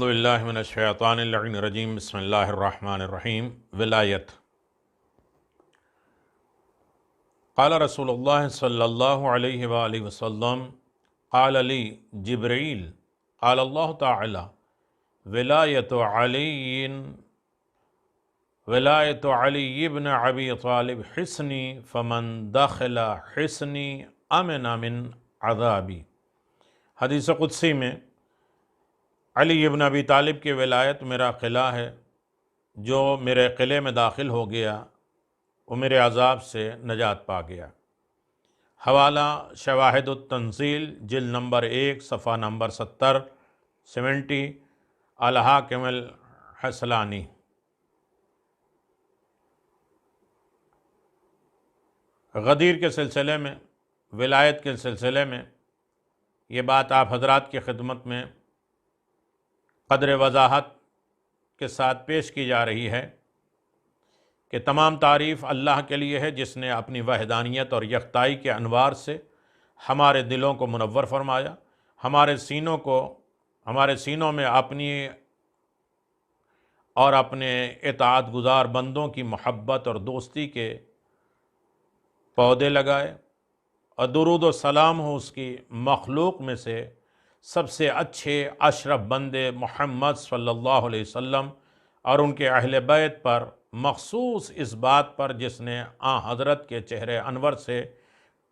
اعوذ باللہ من الشیطان اللعین الرجیم بسم اللہ الرحمن الرحیم ولایت۔ قال رسول اللہ صلی اللہ علیہ وآلہ وسلم قال لی جبرائیل قال اللہ تعالی ولایت علی ابن ابی طالب حصنی فمن دخل حصنی امن من عذابی۔ حدیث قدسی میں علی ابن ابی طالب کی ولایت میرا قلعہ ہے، جو میرے قلعے میں داخل ہو گیا وہ میرے عذاب سے نجات پا گیا۔ حوالہ شواہد التنزیل جلد نمبر 1 صفحہ نمبر 70 الحاکم الحصلانی۔ غدیر کے سلسلے میں، ولایت کے سلسلے میں یہ بات آپ حضرات کی خدمت میں قدر وضاحت کے ساتھ پیش کی جا رہی ہے کہ تمام تعریف اللہ کے لیے ہے، جس نے اپنی وحدانیت اور یکتائی کے انوار سے ہمارے دلوں کو منور فرمایا، ہمارے سینوں میں اپنی اور اپنے اطاعت گزار بندوں کی محبت اور دوستی کے پودے لگائے، اور درود و سلام ہو اس کی مخلوق میں سے سب سے اچھے اشرف بندے محمد صلی اللہ علیہ وسلم اور ان کے اہل بیت پر، مخصوص اس بات پر جس نے حضرت کے چہرے انور سے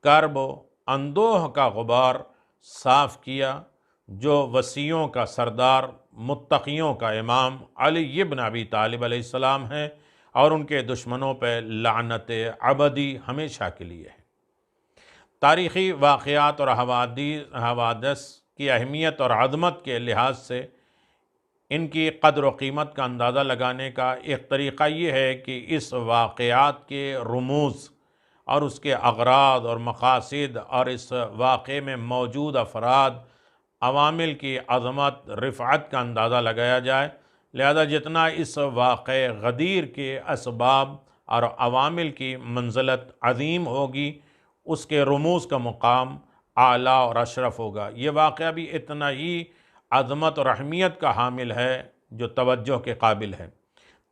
کرب و اندوہ کا غبار صاف کیا، جو وصیوں کا سردار، متقیوں کا امام علی ابن ابی طالب علیہ السلام ہیں، اور ان کے دشمنوں پہ لعنت ابدی ہمیشہ کے لیے ہے۔ تاریخی واقعات اور حوادث کی اہمیت اور عظمت کے لحاظ سے ان کی قدر و قیمت کا اندازہ لگانے کا ایک طریقہ یہ ہے کہ اس واقعات کے رموز اور اس کے اغراض اور مقاصد اور اس واقعے میں موجود افراد، عوامل کی عظمت، رفعت کا اندازہ لگایا جائے۔ لہذا جتنا اس واقعے غدیر کے اسباب اور عوامل کی منزلت عظیم ہوگی، اس کے رموز کا مقام اعلیٰ اور اشرف ہوگا۔ یہ واقعہ بھی اتنا ہی عظمت اور اہمیت کا حامل ہے جو توجہ کے قابل ہے۔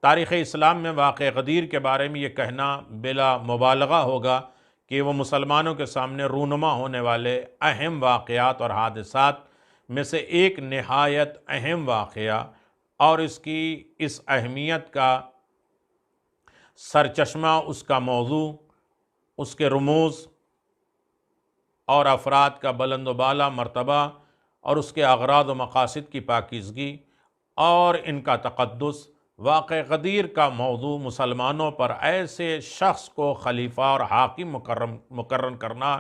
تاریخ اسلام میں واقع غدیر کے بارے میں یہ کہنا بلا مبالغہ ہوگا کہ وہ مسلمانوں کے سامنے رونما ہونے والے اہم واقعات اور حادثات میں سے ایک نہایت اہم واقعہ، اور اس اہمیت کا سرچشمہ، اس کا موضوع، اس کے رموز اور افراد کا بلند و بالا مرتبہ، اور اس کے اغراض و مقاصد کی پاکیزگی اور ان کا تقدس۔ واقع غدیر کا موضوع مسلمانوں پر ایسے شخص کو خلیفہ اور حاکم مقرر کرنا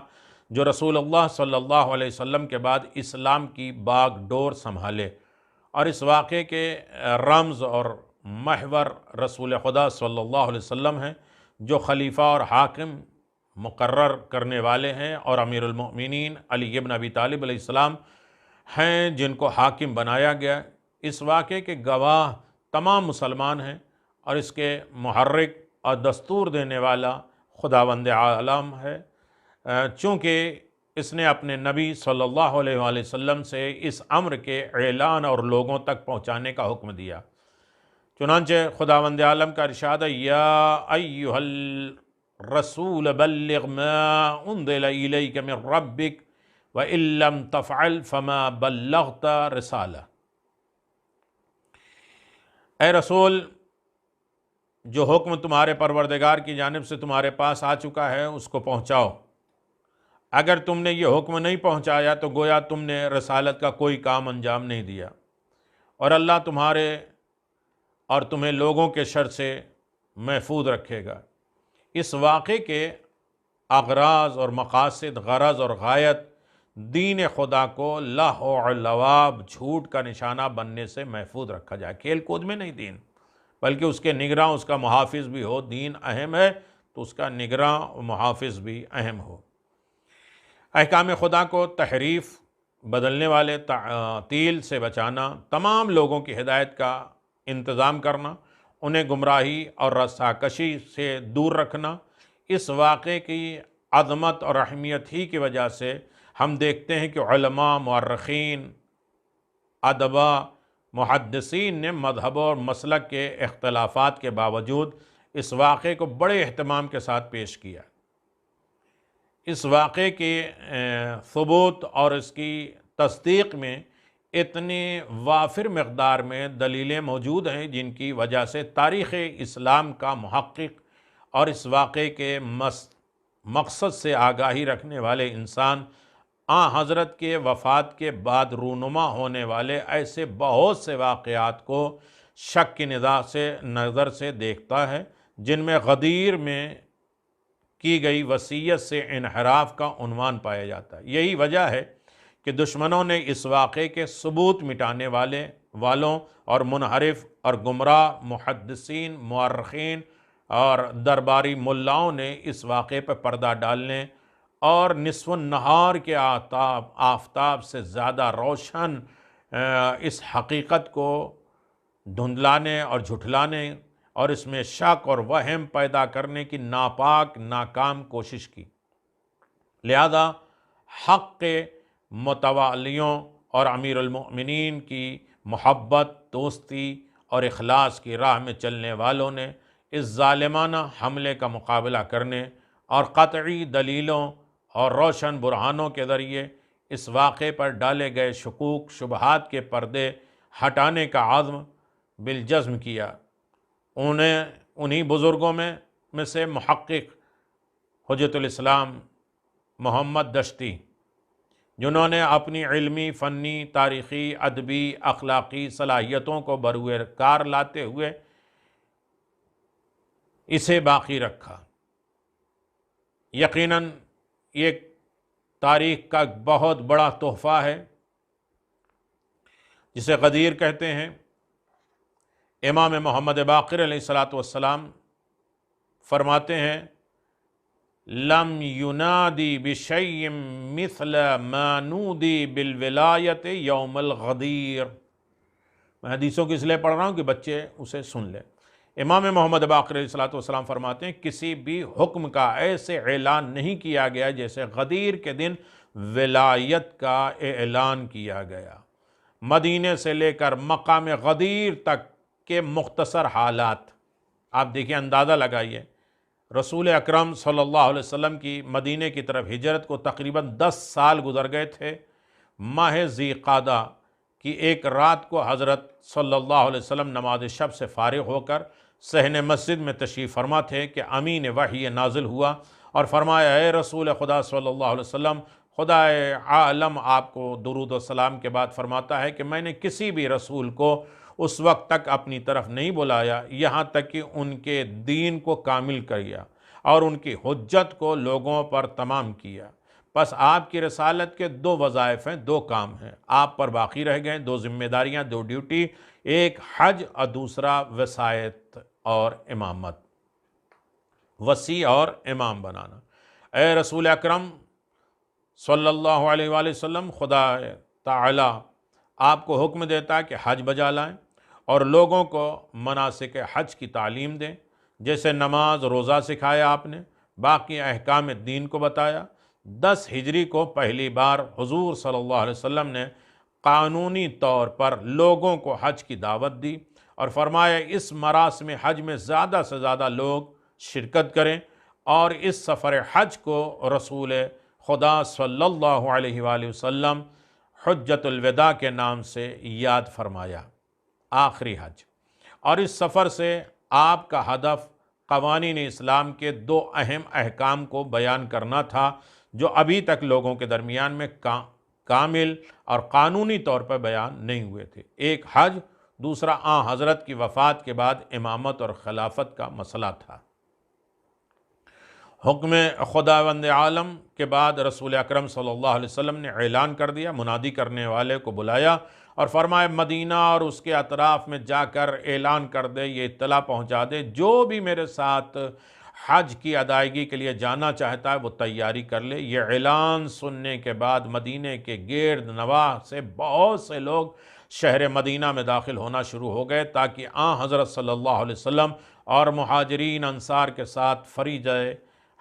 جو رسول اللہ صلی اللہ علیہ وسلم کے بعد اسلام کی باغ ڈور سنبھالے، اور اس واقعے کے رمز اور محور رسول خدا صلی اللہ علیہ وسلم ہیں، جو خلیفہ اور حاکم مقرر کرنے والے ہیں، اور امیر المؤمنین علی ابن ابی طالب علیہ السلام ہیں جن کو حاکم بنایا گیا۔ اس واقعے کے گواہ تمام مسلمان ہیں، اور اس کے محرک اور دستور دینے والا خداوند عالم ہے، چونکہ اس نے اپنے نبی صلی اللہ علیہ وآلہ وسلم سے اس امر کے اعلان اور لوگوں تک پہنچانے کا حکم دیا۔ چنانچہ خداوند عالم کا ارشاد ہے، یا ایھا الرسول بلغ ما انزل الیک من ربک وَإِن لَّمْ تَفْعَلْ فَمَا بَلَّغْتَ رِسَالَةَ۔ اے رسول، جو حکم تمہارے پروردگار کی جانب سے تمہارے پاس آ چکا ہے اس کو پہنچاؤ۔ اگر تم نے یہ حکم نہیں پہنچایا تو گویا تم نے رسالت کا کوئی کام انجام نہیں دیا، اور اللہ تمہارے اور تمہیں لوگوں کے شر سے محفوظ رکھے گا۔ اس واقعے کے اغراض اور مقاصد، غرض اور غایت دین خدا کو لہو و لعب، جھوٹ کا نشانہ بننے سے محفوظ رکھا جائے۔ کھیل کود میں نہیں دین، بلکہ اس کے نگراں، اس کا محافظ بھی ہو۔ دین اہم ہے تو اس کا نگراں و محافظ بھی اہم ہو۔ احکام خدا کو تحریف، بدلنے والے تعطیل سے بچانا، تمام لوگوں کی ہدایت کا انتظام کرنا، انہیں گمراہی اور رساکشی سے دور رکھنا، اس واقعے کی عظمت اور اہمیت ہی کی وجہ سے ہم دیکھتے ہیں کہ علماء، مورخین، ادباء محدثین نے مذہب اور مسلک کے اختلافات کے باوجود اس واقعے کو بڑے اہتمام کے ساتھ پیش کیا۔ اس واقعے کے ثبوت اور اس کی تصدیق میں اتنی وافر مقدار میں دلیلیں موجود ہیں جن کی وجہ سے تاریخ اسلام کا محقق اور اس واقعے کے مقصد سے آگاہی رکھنے والے انسان حضرت کے وفات کے بعد رونما ہونے والے ایسے بہت سے واقعات کو شک کی نظر سے دیکھتا ہے جن میں غدیر میں کی گئی وصیت سے انحراف کا عنوان پایا جاتا ہے۔ یہی وجہ ہے کہ دشمنوں نے اس واقعے کے ثبوت مٹانے والوں اور منحرف اور گمراہ محدثین، مورخین اور درباری ملاؤں نے اس واقعے پر پردہ ڈالنے اور نصف النہار کے آفتاب سے زیادہ روشن اس حقیقت کو دھندلانے اور جھٹلانے اور اس میں شک اور وہم پیدا کرنے کی ناپاک ناکام کوشش کی۔ لہذا حق کے متوالیوں اور امیر المؤمنین کی محبت، دوستی اور اخلاص کی راہ میں چلنے والوں نے اس ظالمانہ حملے کا مقابلہ کرنے اور قطعی دلیلوں اور روشن برہانوں کے ذریعے اس واقعے پر ڈالے گئے شکوک شبہات کے پردے ہٹانے کا عزم بالجزم کیا۔ انہی بزرگوں میں سے محقق حجت الاسلام محمد دشتی، جنہوں نے اپنی علمی، فنی، تاریخی، ادبی، اخلاقی صلاحیتوں کو بروئے کار لاتے ہوئے اسے باقی رکھا۔ یقیناً یہ تاریخ کا بہت بڑا تحفہ ہے جسے غدیر کہتے ہیں۔ امام محمد باقر علیہ السلام فرماتے ہیں لم ینادی بشیء مثل ما نودی بالولایت یوم الغدیر۔ میں حدیثوں کی اس لیے پڑھ رہا ہوں کہ بچے اسے سن لیں۔ امام محمد باقر علیہ السلام فرماتے ہیں کسی بھی حکم کا ایسے اعلان نہیں کیا گیا جیسے غدیر کے دن ولایت کا اعلان کیا گیا۔ مدینے سے لے کر مقام غدیر تک کے مختصر حالات آپ دیکھیں، اندازہ لگائیے۔ رسول اکرم صلی اللہ علیہ وسلم کی مدینے کی طرف ہجرت کو تقریباً 10 سال گزر گئے تھے۔ ماہ ذی قعدہ کی ایک رات کو حضرت صلی اللہ علیہ وسلم نماز شب سے فارغ ہو کر صحن مسجد میں تشریف فرما تھے کہ امین وحی نازل ہوا اور فرمایا اے رسول خدا صلی اللہ علیہ وسلم، خدا عالم آپ کو درود و سلام کے بعد فرماتا ہے کہ میں نے کسی بھی رسول کو اس وقت تک اپنی طرف نہیں بلایا یہاں تک کہ ان کے دین کو کامل کیا اور ان کی حجت کو لوگوں پر تمام کیا۔ بس آپ کی رسالت کے 2 وظائف ہیں، 2 کام ہیں، آپ پر باقی رہ گئے 2 ذمہ داریاں، 2 ڈیوٹی، ایک حج اور دوسرا وصایت اور امامت، وصی اور امام بنانا۔ اے رسول اکرم صلی اللہ علیہ وآلہ وسلم، خدا تعالی آپ کو حکم دیتا ہے کہ حج بجا لائیں اور لوگوں کو مناسک حج کی تعلیم دیں، جیسے نماز، روزہ سکھایا آپ نے، باقی احکام دین کو بتایا۔ 10 ہجری کو پہلی بار حضور صلی اللہ علیہ وسلم نے قانونی طور پر لوگوں کو حج کی دعوت دی اور فرمایا اس مراسم حج میں زیادہ سے زیادہ لوگ شرکت کریں، اور اس سفر حج کو رسول خدا صلی اللہ علیہ وآلہ وسلم حجت الوداع کے نام سے یاد فرمایا، آخری حج۔ اور اس سفر سے آپ کا ہدف قوانین اسلام کے 2 اہم احکام کو بیان کرنا تھا جو ابھی تک لوگوں کے درمیان میں کامل اور قانونی طور پر بیان نہیں ہوئے تھے، ایک حج، دوسرا حضرت کی وفات کے بعد امامت اور خلافت کا مسئلہ تھا۔ حکم خداوند عالم کے بعد رسول اکرم صلی اللہ علیہ وسلم نے اعلان کر دیا، منادی کرنے والے کو بلایا اور فرمایا مدینہ اور اس کے اطراف میں جا کر اعلان کر دے، یہ اطلاع پہنچا دے، جو بھی میرے ساتھ حج کی ادائیگی کے لیے جانا چاہتا ہے وہ تیاری کر لے۔ یہ اعلان سننے کے بعد مدینہ کے گرد نواح سے بہت سے لوگ شہر مدینہ میں داخل ہونا شروع ہو گئے تاکہ حضرت صلی اللہ علیہ وسلم اور مہاجرین انصار کے ساتھ فریضہ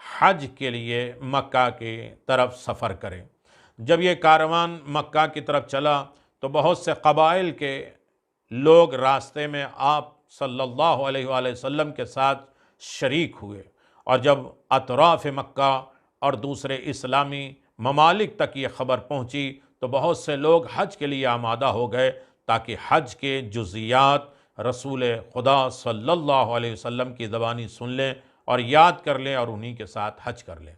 حج کے لیے مکہ کی طرف سفر کریں۔ جب یہ کاروان مکہ کی طرف چلا تو بہت سے قبائل کے لوگ راستے میں آپ صلی اللہ علیہ وآلہ وسلم کے ساتھ شریک ہوئے، اور جب اطراف مکہ اور دوسرے اسلامی ممالک تک یہ خبر پہنچی تو بہت سے لوگ حج کے لیے آمادہ ہو گئے تاکہ حج کے جزیات رسول خدا صلی اللہ علیہ وسلم کی زبانی سن لیں اور یاد کر لیں اور انہی کے ساتھ حج کر لیں۔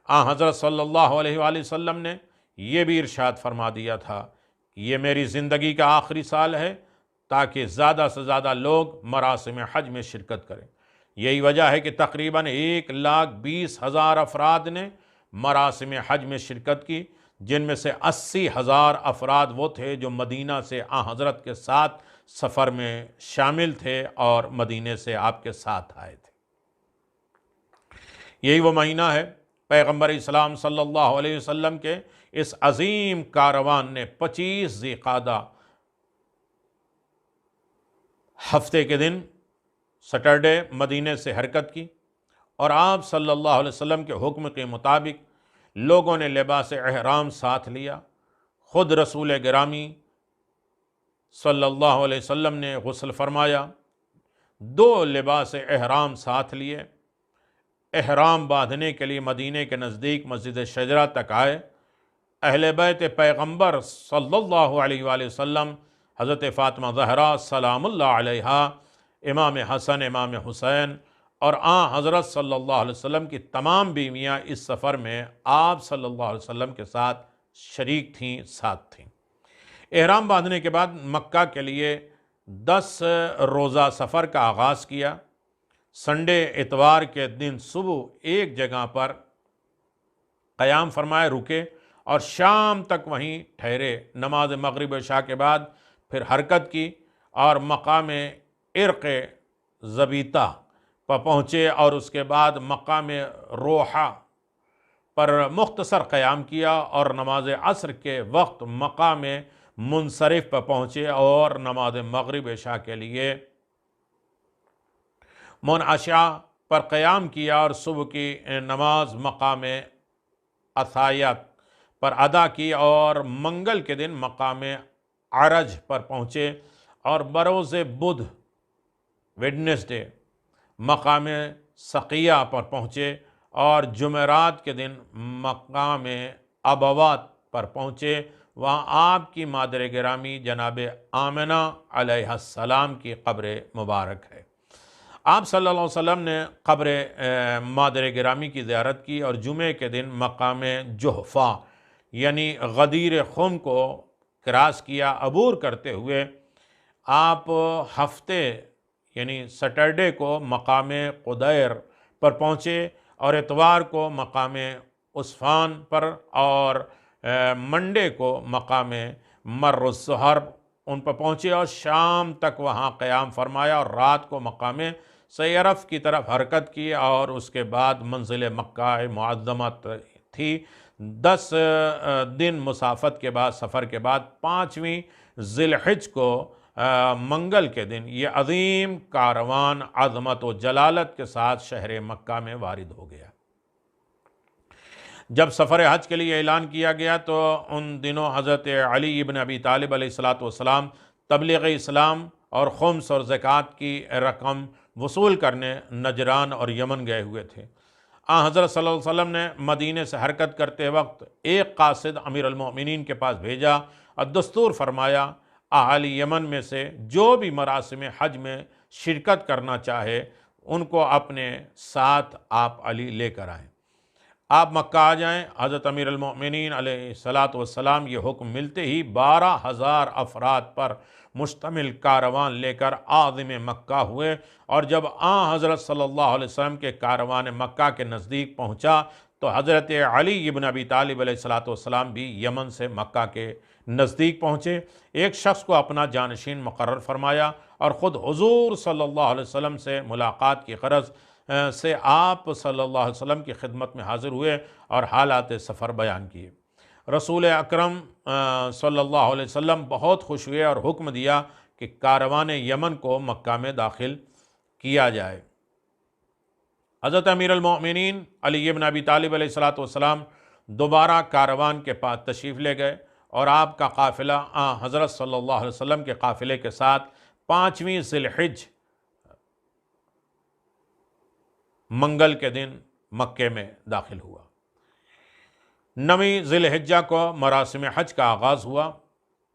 حضرت صلی اللہ علیہ وآلہ وسلم نے یہ بھی ارشاد فرما دیا تھا کہ یہ میری زندگی کا آخری سال ہے تاکہ زیادہ سے زیادہ لوگ مراسم حج میں شرکت کریں۔ یہی وجہ ہے کہ تقریباً 1,20,000 افراد نے مراسم حج میں شرکت کی، جن میں سے 80,000 افراد وہ تھے جو مدینہ سے حضرت کے ساتھ سفر میں شامل تھے اور مدینے سے آپ کے ساتھ آئے تھے۔ یہی وہ مہینہ ہے پیغمبر اسلام صلی اللہ علیہ وسلم کے اس عظیم کاروان نے 25 ذی قعدہ ہفتے کے دن سیٹرڈے مدینے سے حرکت کی، اور آپ صلی اللہ علیہ وسلم کے حکم کے مطابق لوگوں نے لباس احرام ساتھ لیا۔ خود رسول گرامی صلی اللہ علیہ وسلم نے غسل فرمایا، 2 لباس احرام ساتھ لیے، احرام باندھنے کے لیے مدینے کے نزدیک مسجد شجرہ تک آئے۔ اہل بیت پیغمبر صلی اللہ علیہ وآلہ وسلم، حضرت فاطمہ زہرا سلام اللہ علیہا، امام حسن، امام حسین اور حضرت صلی اللہ علیہ وسلم کی تمام بیویاں اس سفر میں آپ صلی اللہ علیہ وسلم کے ساتھ شریک تھیں، ساتھ تھیں۔ احرام باندھنے کے بعد مکہ کے لیے 10 روزہ سفر کا آغاز کیا۔ سنڈے اتوار کے دن صبح ایک جگہ پر قیام فرمائے، رکے اور شام تک وہیں ٹھہرے۔ نماز مغرب عشاء کے بعد پھر حرکت کی اور مقام عرق زبیطہ پر پہنچے، اور اس کے بعد مقام روحہ پر مختصر قیام کیا اور نماز عصر کے وقت مقام منصرف پر پہنچے اور نماز مغرب عشاء کے لیے منعشہ پر قیام کیا، اور صبح کی نماز مقام عصایہ پر ادا کی، اور منگل کے دن مقام عرج پر پہنچے، اور بروز بدھ ویڈنسڈے مقام سقیہ پر پہنچے، اور جمعرات کے دن مقام ابوات پر پہنچے۔ وہاں آپ کی مادر گرامی جناب آمنہ علیہ السلام کی قبر مبارک ہے۔ آپ صلی اللہ علیہ وسلم نے قبر مادر گرامی کی زیارت کی، اور جمعے کے دن مقام جحفہ یعنی غدیر خم کو کراس کیا۔ عبور کرتے ہوئے آپ ہفتے یعنی سیٹرڈے کو مقام قدیر پر پہنچے، اور اتوار کو مقام عصفان پر، اور منڈے کو مقام مر الزہر ان پر پہنچے، اور شام تک وہاں قیام فرمایا، اور رات کو مقام سیرف کی طرف حرکت کی، اور اس کے بعد منزل مکہ معظمہ تھی۔ 10 دن مسافت کے بعد، سفر کے بعد 5ویں ذی الحجہ کو منگل کے دن یہ عظیم کاروان عظمت و جلالت کے ساتھ شہر مکہ میں وارد ہو گیا۔ جب سفر حج کے لیے اعلان کیا گیا تو ان دنوں حضرت علی ابن ابی طالب علیہ السلام تبلیغ اسلام اور خمس اور زکوٰۃ کی رقم وصول کرنے نجران اور یمن گئے ہوئے تھے۔ حضرت صلی اللہ علیہ وسلم نے مدینے سے حرکت کرتے وقت ایک قاصد امیر المؤمنین کے پاس بھیجا اور دستور فرمایا اہالی یمن میں سے جو بھی مراسم حج میں شرکت کرنا چاہے ان کو اپنے ساتھ آپ علی لے کر آئیں، آپ مکہ آ جائیں۔ حضرت امیر المؤمنین علیہ السلام یہ حکم ملتے ہی 12,000 افراد پر مشتمل کاروان لے کر عازم مکہ ہوئے، اور جب حضرت صلی اللہ علیہ وسلم کے کاروان مکہ کے نزدیک پہنچا تو حضرت علی ابن ابی طالب علیہ السلام بھی یمن سے مکہ کے نزدیک پہنچے۔ ایک شخص کو اپنا جانشین مقرر فرمایا اور خود حضور صلی اللہ علیہ وسلم سے ملاقات کی غرض سے آپ صلی اللہ علیہ وسلم کی خدمت میں حاضر ہوئے اور حالات سفر بیان کیے۔ رسول اکرم صلی اللہ علیہ وسلم بہت خوش ہوئے اور حکم دیا کہ کاروان یمن کو مکہ میں داخل کیا جائے۔ حضرت امیر المؤمنین علی بن ابی طالب علیہ السلام دوبارہ کاروان کے پاس تشریف لے گئے اور آپ کا قافلہ حضرت صلی اللہ علیہ وسلم کے قافلے کے ساتھ 5ویں ذی الحج منگل کے دن مکے میں داخل ہوا۔ 9ویں ذی الحجہ کو مراسم حج کا آغاز ہوا۔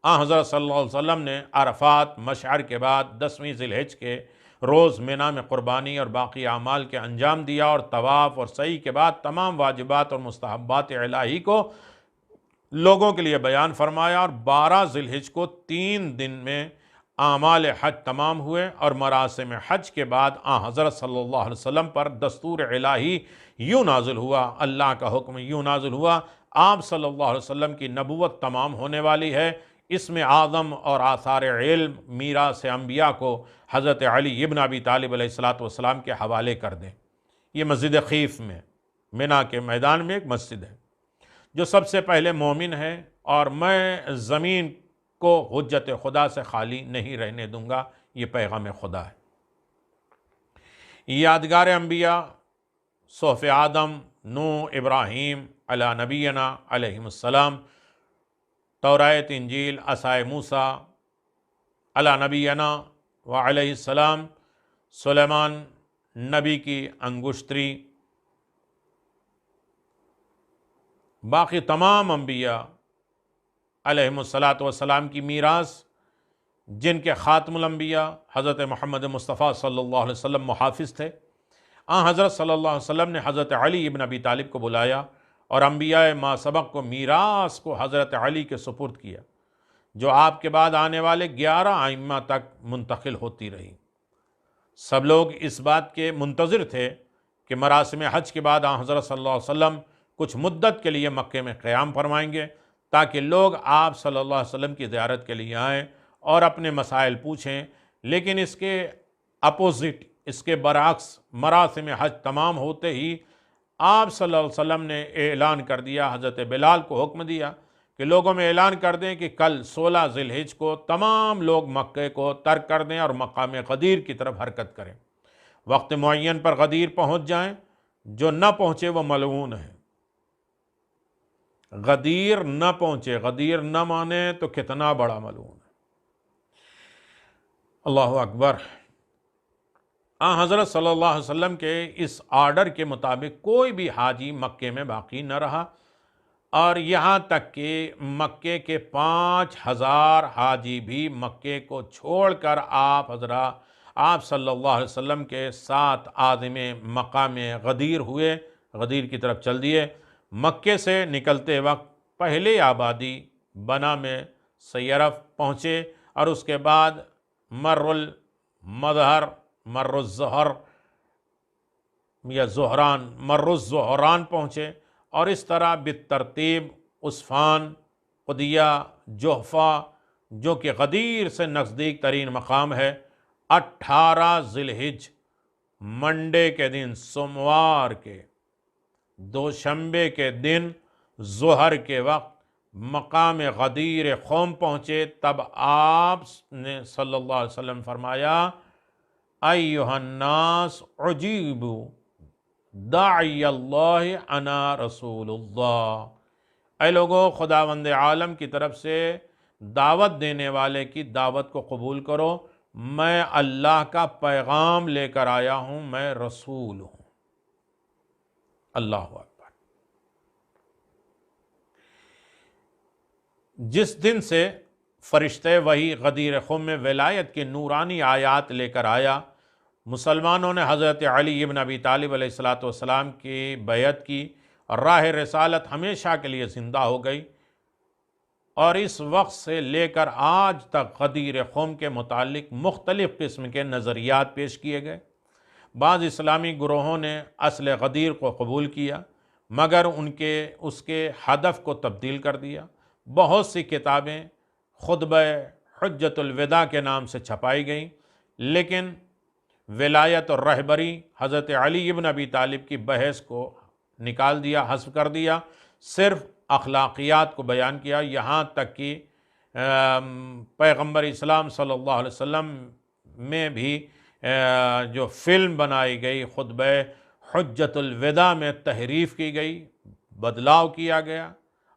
حضرت صلی اللہ علیہ وسلم نے عرفات مشعر کے بعد 10ویں ذی الحج کے روز مینا میں قربانی اور باقی اعمال کے انجام دیا، اور طواف اور سعی کے بعد تمام واجبات اور مستحبات الہی کو لوگوں کے لیے بیان فرمایا، اور 12 ذی الحج کو 3 دن میں اعمال حج تمام ہوئے، اور مراسم حج کے بعد حضرت صلی اللہ علیہ وسلم پر دستور الہی یوں نازل ہوا، اللہ کا حکم یوں نازل ہوا، آپ صلی اللہ علیہ وسلم کی نبوت تمام ہونے والی ہے، اس میں اعظم اور آثار علم میراث انبیاء کو حضرت علی ابن ابی طالب علیہ السلام کے حوالے کر دیں۔ یہ مسجد خیف میں مینا کے میدان میں ایک مسجد ہے جو سب سے پہلے مومن ہے، اور میں زمین کو حجت خدا سے خالی نہیں رہنے دوں گا، یہ پیغام خدا ہے۔ یادگار انبیاء صحف آدم، نوح، ابراہیم علی نبینا علیہم السلام، توراۃ، انجیل، عصائے موسیٰ علی نبینا و علیہ السلام، سلیمان نبی کی انگشتری، باقی تمام انبیاء علیہم السلام کی میراث، جن کے خاتم الانبیاء حضرت محمد مصطفیٰ صلی اللہ علیہ وسلم محافظ تھے۔ حضرت صلی اللہ علیہ وسلم نے حضرت علی ابن ابی طالب کو بلایا اور انبیاء ما سبق کو میراث کو حضرت علی کے سپرد کیا، جو آپ کے بعد آنے والے 11 ائمہ تک منتقل ہوتی رہی۔ سب لوگ اس بات کے منتظر تھے کہ مراسم حج کے بعد حضرت صلی اللہ علیہ وسلم کچھ مدت کے لیے مکے میں قیام فرمائیں گے، تاکہ لوگ آپ صلی اللہ علیہ وسلم کی زیارت کے لیے آئیں اور اپنے مسائل پوچھیں۔ لیکن اس کے اپوزٹ، اس کے برعکس، مراسم حج تمام ہوتے ہی آپ صلی اللہ علیہ وسلم نے اعلان کر دیا، حضرت بلال کو حکم دیا کہ لوگوں میں اعلان کر دیں کہ کل 16 ذی الحج کو تمام لوگ مکے کو ترک کر دیں اور مقام غدیر کی طرف حرکت کریں، وقت معین پر غدیر پہنچ جائیں، جو نہ پہنچے وہ ملعون ہے۔ غدیر نہ پہنچے، غدیر نہ مانے تو کتنا بڑا ملعون ہے۔ اللہ اکبر۔ حضرت صلی اللہ علیہ وسلم کے اس آرڈر کے مطابق کوئی بھی حاجی مکے میں باقی نہ رہا، اور یہاں تک کہ مکے کے 5000 حاجی بھی مکے کو چھوڑ کر آپ صلی اللہ علیہ وسلم کے ساتھ عازم مقام غدیر ہوئے، غدیر کی طرف چل دیے۔ مکے سے نکلتے وقت پہلے آبادی بنا میں سیرف پہنچے، اور اس کے بعد مر المظہر، مر الزہر یا زہران، مر الزہران پہنچے، اور اس طرح بالترتیب عسفان، قدیہ، جحفہ، جو کہ غدیر سے نزدیک ترین مقام ہے، 18 ذی الحج منڈے کے دن، سوموار کے، دوشنبے کے دن ظہر کے وقت مقام غدیر قوم پہنچے۔ تب آپ نے صلی اللہ علیہ وسلم فرمایا، ایھا الناس عجیبوا داعی اللہ انا رسول اللہ، اے لوگو، خداوند عالم کی طرف سے دعوت دینے والے کی دعوت کو قبول کرو، میں اللہ کا پیغام لے کر آیا ہوں، میں رسول ہوں۔ اللہ اکبر۔ جس دن سے فرشتے وحی غدیر قوم میں ولایت کی نورانی آیات لے کر آیا، مسلمانوں نے حضرت علی ابن ابی طالب علیہ السلام کی بیعت کی، اور راہ رسالت ہمیشہ کے لیے زندہ ہو گئی، اور اس وقت سے لے کر آج تک غدیر قوم کے متعلق مختلف قسم کے نظریات پیش کیے گئے۔ بعض اسلامی گروہوں نے اصل غدیر کو قبول کیا، مگر اس کے ہدف کو تبدیل کر دیا۔ بہت سی کتابیں خطبہ حجت الوداع کے نام سے چھپائی گئیں، لیکن ولایت اور رہبری حضرت علی ابن ابی طالب کی بحث کو نکال دیا، حذف کر دیا، صرف اخلاقیات کو بیان کیا۔ یہاں تک کہ پیغمبر اسلام صلی اللہ علیہ وسلم میں بھی جو فلم بنائی گئی خطبہ حجت الوداع میں تحریف کی گئی، بدلاؤ کیا گیا،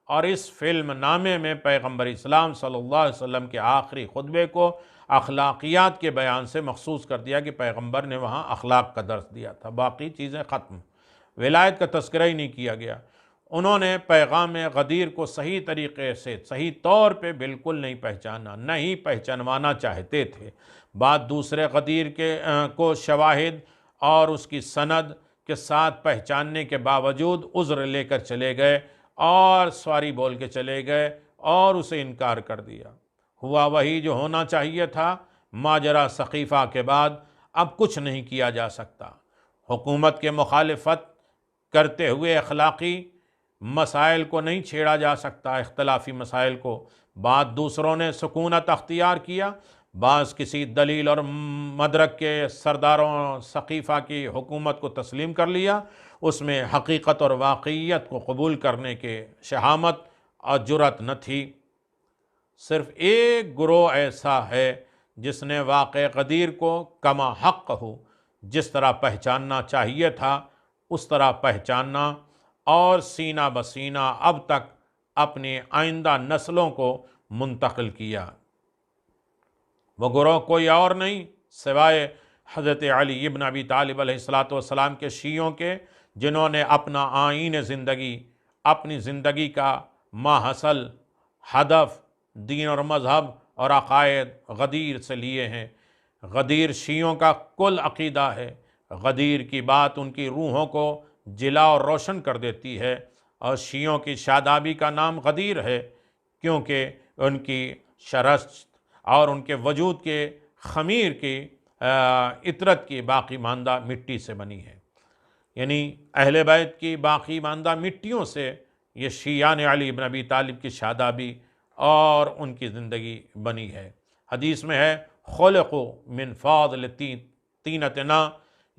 اور اس فلم نامے میں پیغمبر اسلام صلی اللہ علیہ وسلم کے آخری خطبے کو اخلاقیات کے بیان سے مخصوص کر دیا کہ پیغمبر نے وہاں اخلاق کا درس دیا تھا، باقی چیزیں ختم، ولایت کا تذکرہ ہی نہیں کیا گیا۔ انہوں نے پیغام غدیر کو صحیح طریقے سے، صحیح طور پہ بالکل نہیں پہچانا، نہیں پہچانوانا چاہتے تھے۔ بات دوسرے غدیر کو شواہد اور اس کی سند کے ساتھ پہچاننے کے باوجود عذر لے کر چلے گئے اور سوری بول کے چلے گئے اور اسے انکار کر دیا۔ ہوا وہی جو ہونا چاہیے تھا۔ ماجرا سقیفہ کے بعد اب کچھ نہیں کیا جا سکتا۔ حکومت کے مخالفت کرتے ہوئے اخلاقی مسائل کو نہیں چھیڑا جا سکتا، اختلافی مسائل کو۔ بعد دوسروں نے سکونت اختیار کیا، بعض کسی دلیل اور مدرک کے سرداروں سقیفہ کی حکومت کو تسلیم کر لیا، اس میں حقیقت اور واقعیت کو قبول کرنے کے شہامت اور جرأت نہ تھی۔ صرف ایک گروہ ایسا ہے جس نے واقع غدیر کو کما حق ہو، جس طرح پہچاننا چاہیے تھا اس طرح پہچاننا اور سینہ بسینہ اب تک اپنی آئندہ نسلوں کو منتقل کیا۔ وہ گروہ کوئی اور نہیں سوائے حضرت علی ابن ابی طالب علیہ السلام کے شیعوں کے، جنہوں نے اپنا آئین زندگی، اپنی زندگی کا ماحصل ہدف، دین اور مذہب اور عقائد غدیر سے لیے ہیں۔ غدیر شیعوں کا کل عقیدہ ہے۔ غدیر کی بات ان کی روحوں کو جلا اور روشن کر دیتی ہے، اور شیعوں کی شادابی کا نام غدیر ہے کیونکہ ان کی شرشت اور ان کے وجود کے خمیر کی عطرت کی باقی ماندہ مٹی سے بنی ہے۔ یعنی اہل بیت کی باقی ماندہ مٹیوں سے یہ شیعان علی بن ابی طالب کی شادابی اور ان کی زندگی بنی ہے۔ حدیث میں ہے خلقوا من فاضل طینتنا،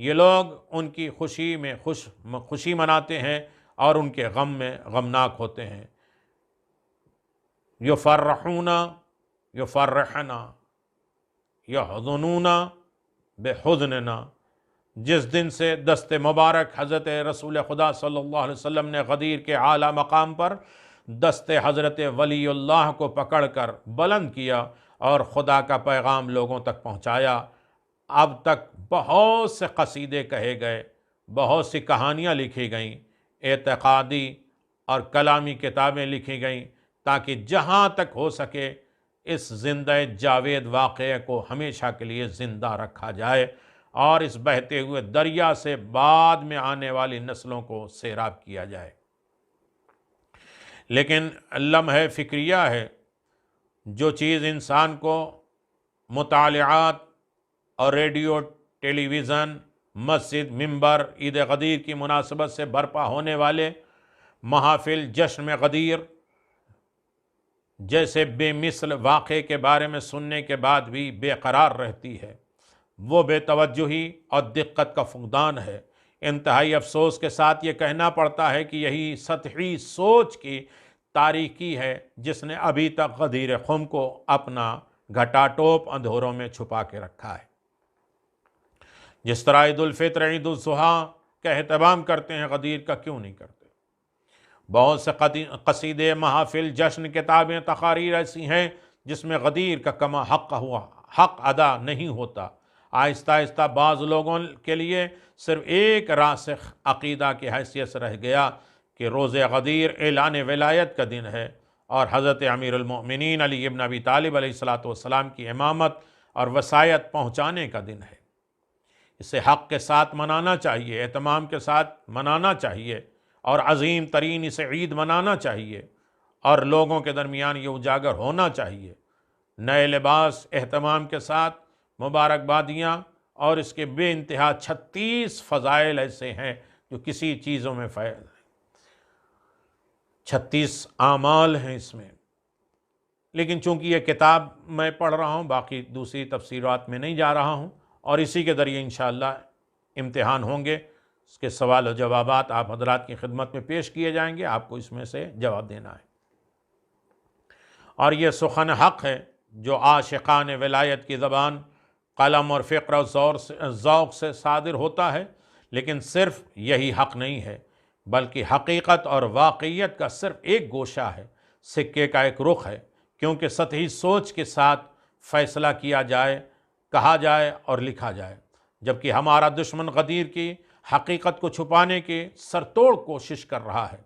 یہ لوگ ان کی خوشی میں خوشی مناتے ہیں اور ان کے غم میں غمناک ہوتے ہیں۔ یفرحون یفرحنا یحزنون بحزننا، جس دن سے دست مبارک حضرت رسول خدا صلی اللہ علیہ وسلم نے غدیر کے اعلیٰ مقام پر دست حضرت ولی اللہ کو پکڑ کر بلند کیا اور خدا کا پیغام لوگوں تک پہنچایا، اب تک بہت سے قصیدے کہے گئے، بہت سی کہانیاں لکھی گئیں، اعتقادی اور کلامی کتابیں لکھی گئیں، تاکہ جہاں تک ہو سکے اس زندہ جاوید واقعے کو ہمیشہ کے لیے زندہ رکھا جائے اور اس بہتے ہوئے دریا سے بعد میں آنے والی نسلوں کو سیراب کیا جائے۔ لیکن لمحہ فکریہ ہے، جو چیز انسان کو مطالعات اور ریڈیو، ٹیلی ویژن، مسجد، منبر، عید غدیر کی مناسبت سے برپا ہونے والے محافل جشن غدیر جیسے بے مثل واقعے کے بارے میں سننے کے بعد بھی بے قرار رہتی ہے، وہ بے توجہی اور دقت کا فقدان ہے۔ انتہائی افسوس کے ساتھ یہ کہنا پڑتا ہے کہ یہی سطحی سوچ کی تاریکی ہے جس نے ابھی تک غدیر خم کو اپنا گھٹا ٹوپ اندھوروں میں چھپا کے رکھا ہے۔ جس طرح عید الفطر، عید الاضحیٰ کا اہتمام کرتے ہیں، غدیر کا کیوں نہیں کرتے؟ بہت سے قصیدے، محافل، جشن، کتابیں، تقاریر ایسی ہیں جس میں غدیر کا کما حق ادا نہیں ہوتا۔ آہستہ آہستہ بعض لوگوں کے لیے صرف ایک راسخ عقیدہ کی حیثیت سے رہ گیا کہ روز غدیر اعلان ولایت کا دن ہے اور حضرت امیر المؤمنین علی ابن ابی طالب علیہ السلام کی امامت اور وصایت پہنچانے کا دن ہے۔ اسے حق کے ساتھ منانا چاہیے، اہتمام کے ساتھ منانا چاہیے اور عظیم ترین اسے عید منانا چاہیے، اور لوگوں کے درمیان یہ اجاگر ہونا چاہیے۔ نئے لباس، اہتمام کے ساتھ مبارکبادیاں اور اس کے بے انتہا 36 فضائل ایسے ہیں جو کسی چیزوں میں فائد ہیں، 36 اعمال ہیں اس میں۔ لیکن چونکہ یہ کتاب میں پڑھ رہا ہوں، باقی دوسری تفسیرات میں نہیں جا رہا ہوں، اور اسی کے ذریعے انشاءاللہ امتحان ہوں گے، اس کے سوال و جوابات آپ حضرات کی خدمت میں پیش کیے جائیں گے، آپ کو اس میں سے جواب دینا ہے۔ اور یہ سخن حق ہے جو عاشقان ولایت کی زبان، قلم اور فکر و ذوق سے صادر ہوتا ہے، لیکن صرف یہی حق نہیں ہے بلکہ حقیقت اور واقعیت کا صرف ایک گوشہ ہے، سکے کا ایک رخ ہے، کیونکہ سطحی سوچ کے ساتھ فیصلہ کیا جائے، کہا جائے اور لکھا جائے، جبکہ ہمارا دشمن غدیر کی حقیقت کو چھپانے کی سرتوڑ کوشش کر رہا ہے،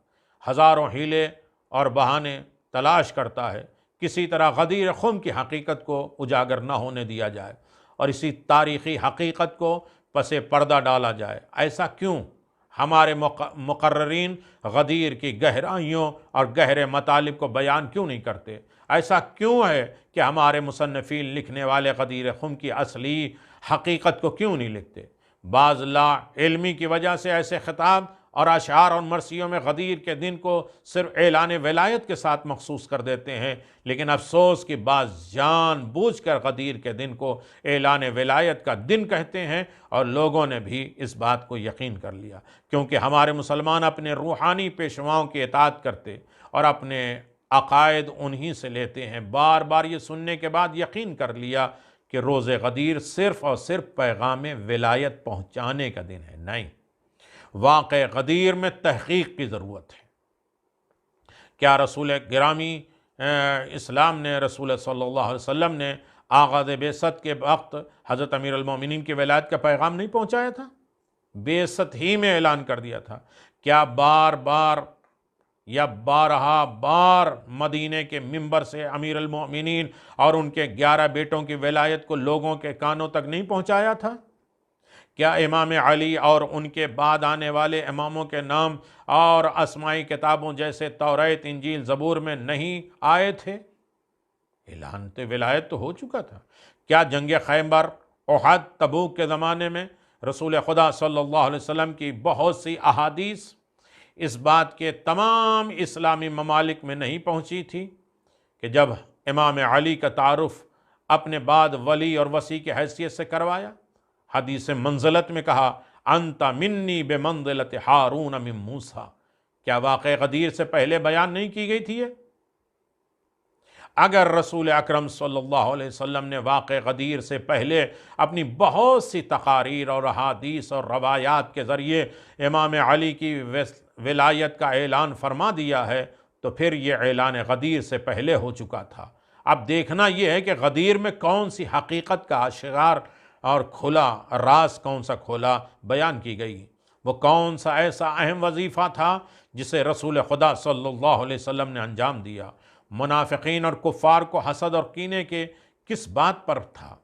ہزاروں ہیلے اور بہانے تلاش کرتا ہے، کسی طرح غدیر خم کی حقیقت کو اجاگر نہ ہونے دیا جائے اور اسی تاریخی حقیقت کو پس پردہ ڈالا جائے۔ ایسا کیوں؟ ہمارے مقررین غدیر کی گہرائیوں اور گہرے مطالب کو بیان کیوں نہیں کرتے؟ ایسا کیوں ہے کہ ہمارے مصنفین لکھنے والے غدیر خم کی اصلی حقیقت کو کیوں نہیں لکھتے؟ بعض لا علمی کی وجہ سے ایسے خطاب اور اشعار اور مرثیوں میں غدیر کے دن کو صرف اعلان ولایت کے ساتھ مخصوص کر دیتے ہیں، لیکن افسوس کہ بعض جان بوجھ کر غدیر کے دن کو اعلان ولایت کا دن کہتے ہیں، اور لوگوں نے بھی اس بات کو یقین کر لیا، کیونکہ ہمارے مسلمان اپنے روحانی پیشواؤں کی اطاعت کرتے اور اپنے عقائد انہی سے لیتے ہیں۔ بار بار یہ سننے کے بعد یقین کر لیا کہ روز غدیر صرف اور صرف پیغام ولایت پہنچانے کا دن ہے۔ نہیں، واقع غدیر میں تحقیق کی ضرورت ہے۔ کیا رسول گرامی اسلام نے، رسول صلی اللہ علیہ وسلم نے آغاز بعثت کے وقت حضرت امیر المومنین کی ولایت کا پیغام نہیں پہنچایا تھا؟ بعثت ہی میں اعلان کر دیا تھا۔ کیا بار بار یا بارہا بار مدینے کے منبر سے امیر المومنین اور ان کے 11 بیٹوں کی ولایت کو لوگوں کے کانوں تک نہیں پہنچایا تھا؟ کیا امام علی اور ان کے بعد آنے والے اماموں کے نام اور اسمائی کتابوں جیسے توریت، انجیل، زبور میں نہیں آئے تھے؟ اعلان ولایت تو ہو چکا تھا۔ کیا جنگ خیبر، احد، تبوک کے زمانے میں رسول خدا صلی اللہ علیہ وسلم کی بہت سی احادیث اس بات کے تمام اسلامی ممالک میں نہیں پہنچی تھی کہ جب امام علی کا تعارف اپنے بعد ولی اور وصی کی حیثیت سے کروایا؟ حدیث منزلت میں کہا انت منی بمنزلت ہارون من موسیٰ۔ کیا واقع غدیر سے پہلے بیان نہیں کی گئی تھی یہ؟ اگر رسول اکرم صلی اللہ علیہ وسلم نے واقع غدیر سے پہلے اپنی بہت سی تقاریر اور احادیث اور روایات کے ذریعے امام علی کی ولایت کا اعلان فرما دیا ہے تو پھر یہ اعلان غدیر سے پہلے ہو چکا تھا۔ اب دیکھنا یہ ہے کہ غدیر میں کون سی حقیقت کا اشعار اور کھلا راز کون سا کھولا بیان کی گئی، وہ کون سا ایسا اہم وظیفہ تھا جسے رسول خدا صلی اللہ علیہ وسلم نے انجام دیا۔ منافقین اور کفار کو حسد اور کینے کے کس بات پر تھا؟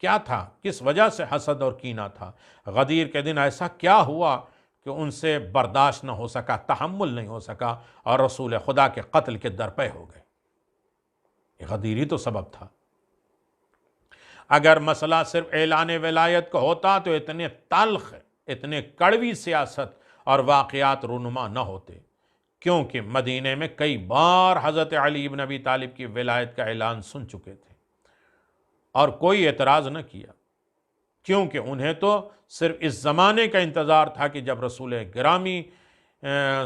کیا تھا؟ کس وجہ سے حسد اور کینہ تھا؟ غدیر کے دن ایسا کیا ہوا کہ ان سے برداشت نہ ہو سکا، تحمل نہیں ہو سکا اور رسول خدا کے قتل کے درپے ہو گئے؟ یہ غدیر ہی تو سبب تھا۔ اگر مسئلہ صرف اعلان ولایت کو ہوتا تو اتنے تلخ، اتنے کڑوی سیاست اور واقعات رونما نہ ہوتے، کیونکہ مدینے میں کئی بار حضرت علی بن ابی طالب کی ولایت کا اعلان سن چکے تھے اور کوئی اعتراض نہ کیا، کیونکہ انہیں تو صرف اس زمانے کا انتظار تھا کہ جب رسول گرامی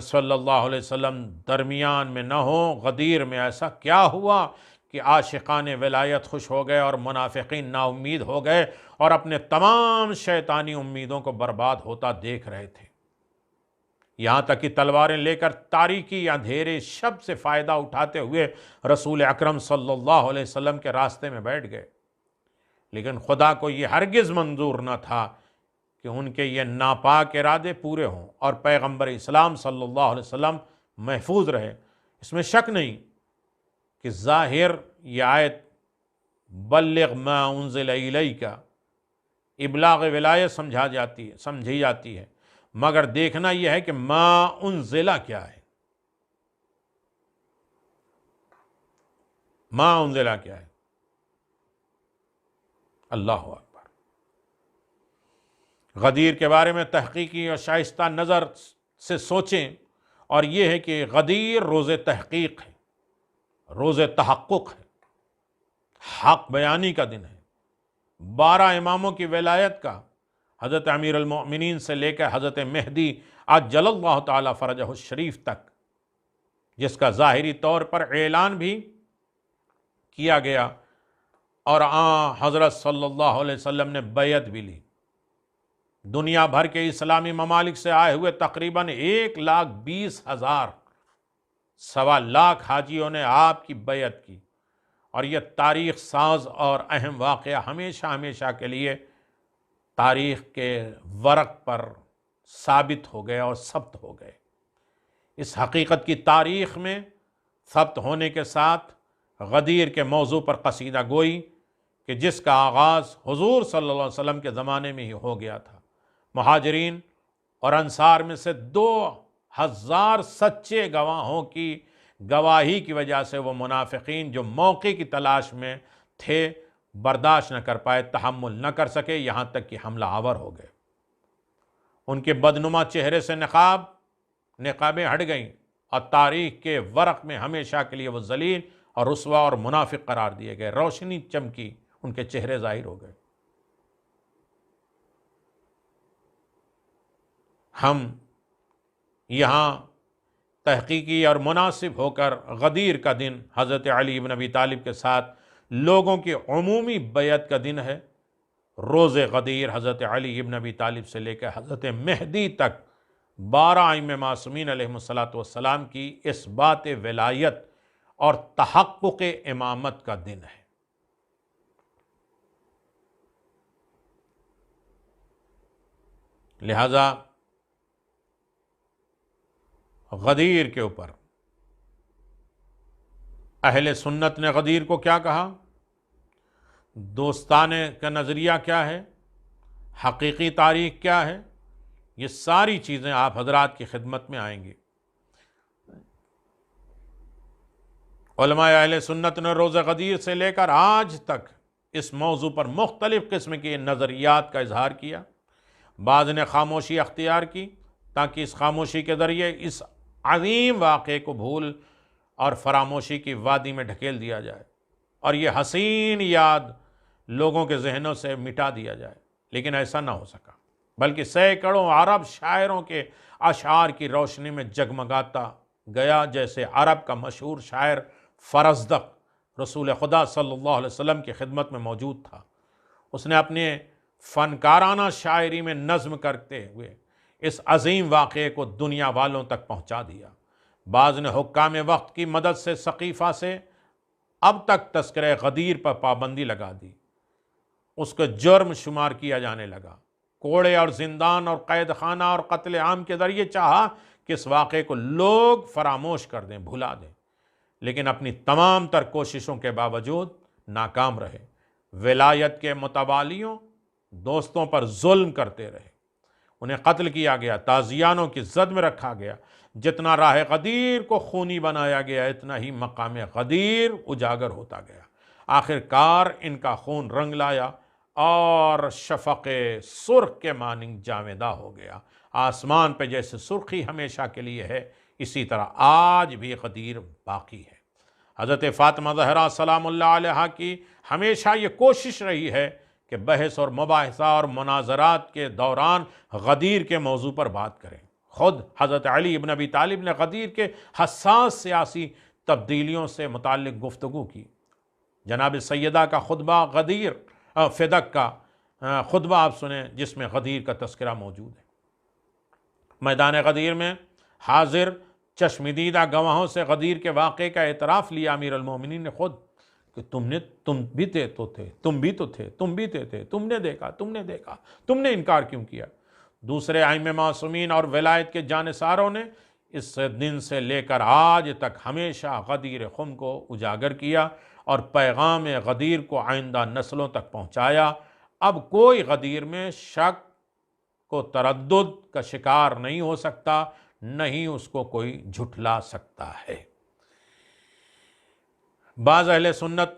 صلی اللہ علیہ وسلم درمیان میں نہ ہو۔ غدیر میں ایسا کیا ہوا کہ عاشقان ولایت خوش ہو گئے اور منافقین نا امید ہو گئے اور اپنے تمام شیطانی امیدوں کو برباد ہوتا دیکھ رہے تھے، یہاں تک کہ تلواریں لے کر تاریکی یا اندھیرے شب سے فائدہ اٹھاتے ہوئے رسول اکرم صلی اللہ علیہ وسلم کے راستے میں بیٹھ گئے۔ لیکن خدا کو یہ ہرگز منظور نہ تھا کہ ان کے یہ ناپاک ارادے پورے ہوں اور پیغمبر اسلام صلی اللہ علیہ وسلم محفوظ رہے۔ اس میں شک نہیں کہ ظاہر یہ آیت بلغ ما انزل الیک کا ابلاغ ولایت سمجھی جاتی ہے، مگر دیکھنا یہ ہے کہ ما انزلہ کیا ہے، ما انزلہ کیا ہے۔ اللہ اکبر۔ غدیر کے بارے میں تحقیقی اور شائستہ نظر سے سوچیں، اور یہ ہے کہ غدیر روز تحقیق ہے، روز تحقق ہے، حق بیانی کا دن ہے۔ 12 اماموں کی ولایت کا، حضرت امیر المؤمنین سے لے کر حضرت مہدی عجل اللہ تعالی فرجہ الشریف تک، جس کا ظاہری طور پر اعلان بھی کیا گیا اور حضرت صلی اللہ علیہ وسلم نے بیعت بھی لی، دنیا بھر کے اسلامی ممالک سے آئے ہوئے تقریباً 1,20,000 1.25 لاکھ حاجیوں نے آپ کی بیعت کی، اور یہ تاریخ ساز اور اہم واقعہ ہمیشہ ہمیشہ کے لیے تاریخ کے ورق پر ثابت ہو گئے اور ثبت ہو گئے۔ اس حقیقت کی تاریخ میں ثبت ہونے کے ساتھ غدیر کے موضوع پر قصیدہ گوئی کہ جس کا آغاز حضور صلی اللہ علیہ وسلم کے زمانے میں ہی ہو گیا تھا، مہاجرین اور انصار میں سے 2,000 سچے گواہوں کی گواہی کی وجہ سے وہ منافقین جو موقع کی تلاش میں تھے برداشت نہ کر پائے، تحمل نہ کر سکے، یہاں تک کہ حملہ آور ہو گئے۔ ان کے بدنما چہرے سے نقابیں ہٹ گئیں اور تاریخ کے ورق میں ہمیشہ کے لیے وہ ذلیل اور رسوا اور منافق قرار دیے گئے۔ روشنی چمکی، ان کے چہرے ظاہر ہو گئے۔ ہم یہاں تحقیقی اور مناسب ہو کر غدیر کا دن حضرت علی بن ابی طالب کے ساتھ لوگوں کی عمومی بیعت کا دن ہے۔ روز غدیر حضرت علی بن ابی طالب سے لے کر حضرت مہدی تک 12 ائمہ معصومین علیہم السلام کی اس بات ولایت اور تحقق امامت کا دن ہے۔ لہذا غدیر کے اوپر اہل سنت نے غدیر کو کیا کہا، دوستانے کا نظریہ کیا ہے، حقیقی تاریخ کیا ہے، یہ ساری چیزیں آپ حضرات کی خدمت میں آئیں گی۔ علماء اہل سنت نے روز غدیر سے لے کر آج تک اس موضوع پر مختلف قسم کے نظریات کا اظہار کیا۔ بعض نے خاموشی اختیار کی تاکہ اس خاموشی کے ذریعے اس عظیم واقعے کو بھول اور فراموشی کی وادی میں ڈھکیل دیا جائے اور یہ حسین یاد لوگوں کے ذہنوں سے مٹا دیا جائے، لیکن ایسا نہ ہو سکا، بلکہ سینکڑوں عرب شاعروں کے اشعار کی روشنی میں جگمگاتا گیا، جیسے عرب کا مشہور شاعر فرزدق رسول خدا صلی اللہ علیہ وسلم کی خدمت میں موجود تھا۔ اس نے اپنے فنکارانہ شاعری میں نظم کرتے ہوئے اس عظیم واقعے کو دنیا والوں تک پہنچا دیا۔ بعض نے حکام وقت کی مدد سے سقیفہ سے اب تک تذکرہ غدیر پر پابندی لگا دی، اس کو جرم شمار کیا جانے لگا، کوڑے اور زندان اور قید خانہ اور قتل عام کے ذریعے چاہا کہ اس واقعے کو لوگ فراموش کر دیں، بھلا دیں، لیکن اپنی تمام تر کوششوں کے باوجود ناکام رہے۔ ولایت کے متوالیوں دوستوں پر ظلم کرتے رہے، انہیں قتل کیا گیا، تازیانوں کی زد میں رکھا گیا۔ جتنا راہ غدیر کو خونی بنایا گیا، اتنا ہی مقام غدیر اجاگر ہوتا گیا۔ آخر کار ان کا خون رنگ لایا اور شفق سرخ کے مانند جاویدہ ہو گیا۔ آسمان پہ جیسے سرخی ہمیشہ کے لیے ہے، اسی طرح آج بھی غدیر باقی ہے۔ حضرت فاطمہ زہرا سلام اللہ علیہا کی ہمیشہ یہ کوشش رہی ہے کہ بحث اور مباحثہ اور مناظرات کے دوران غدیر کے موضوع پر بات کریں۔ خود حضرت علی بن ابی طالب نے غدیر کے حساس سیاسی تبدیلیوں سے متعلق گفتگو کی۔ جناب سیدہ کا خطبہ غدیر فدق کا خطبہ آپ سنیں، جس میں غدیر کا تذکرہ موجود ہے۔ میدان غدیر میں حاضر چشمدیدہ گواہوں سے غدیر کے واقعے کا اعتراف لیا امیر المومنین نے خود، کہ تم بھی تھے، تم بھی تھے، تم نے دیکھا، تم نے انکار کیوں کیا؟ دوسرے ائمہ معصومین اور ولایت کے جانثاروں نے اس دن سے لے کر آج تک ہمیشہ غدیر خم کو اجاگر کیا اور پیغام غدیر کو آئندہ نسلوں تک پہنچایا۔ اب کوئی غدیر میں شک کو تردد کا شکار نہیں ہو سکتا، نہیں اس کو کوئی جھٹلا سکتا ہے۔ بعض اہل سنت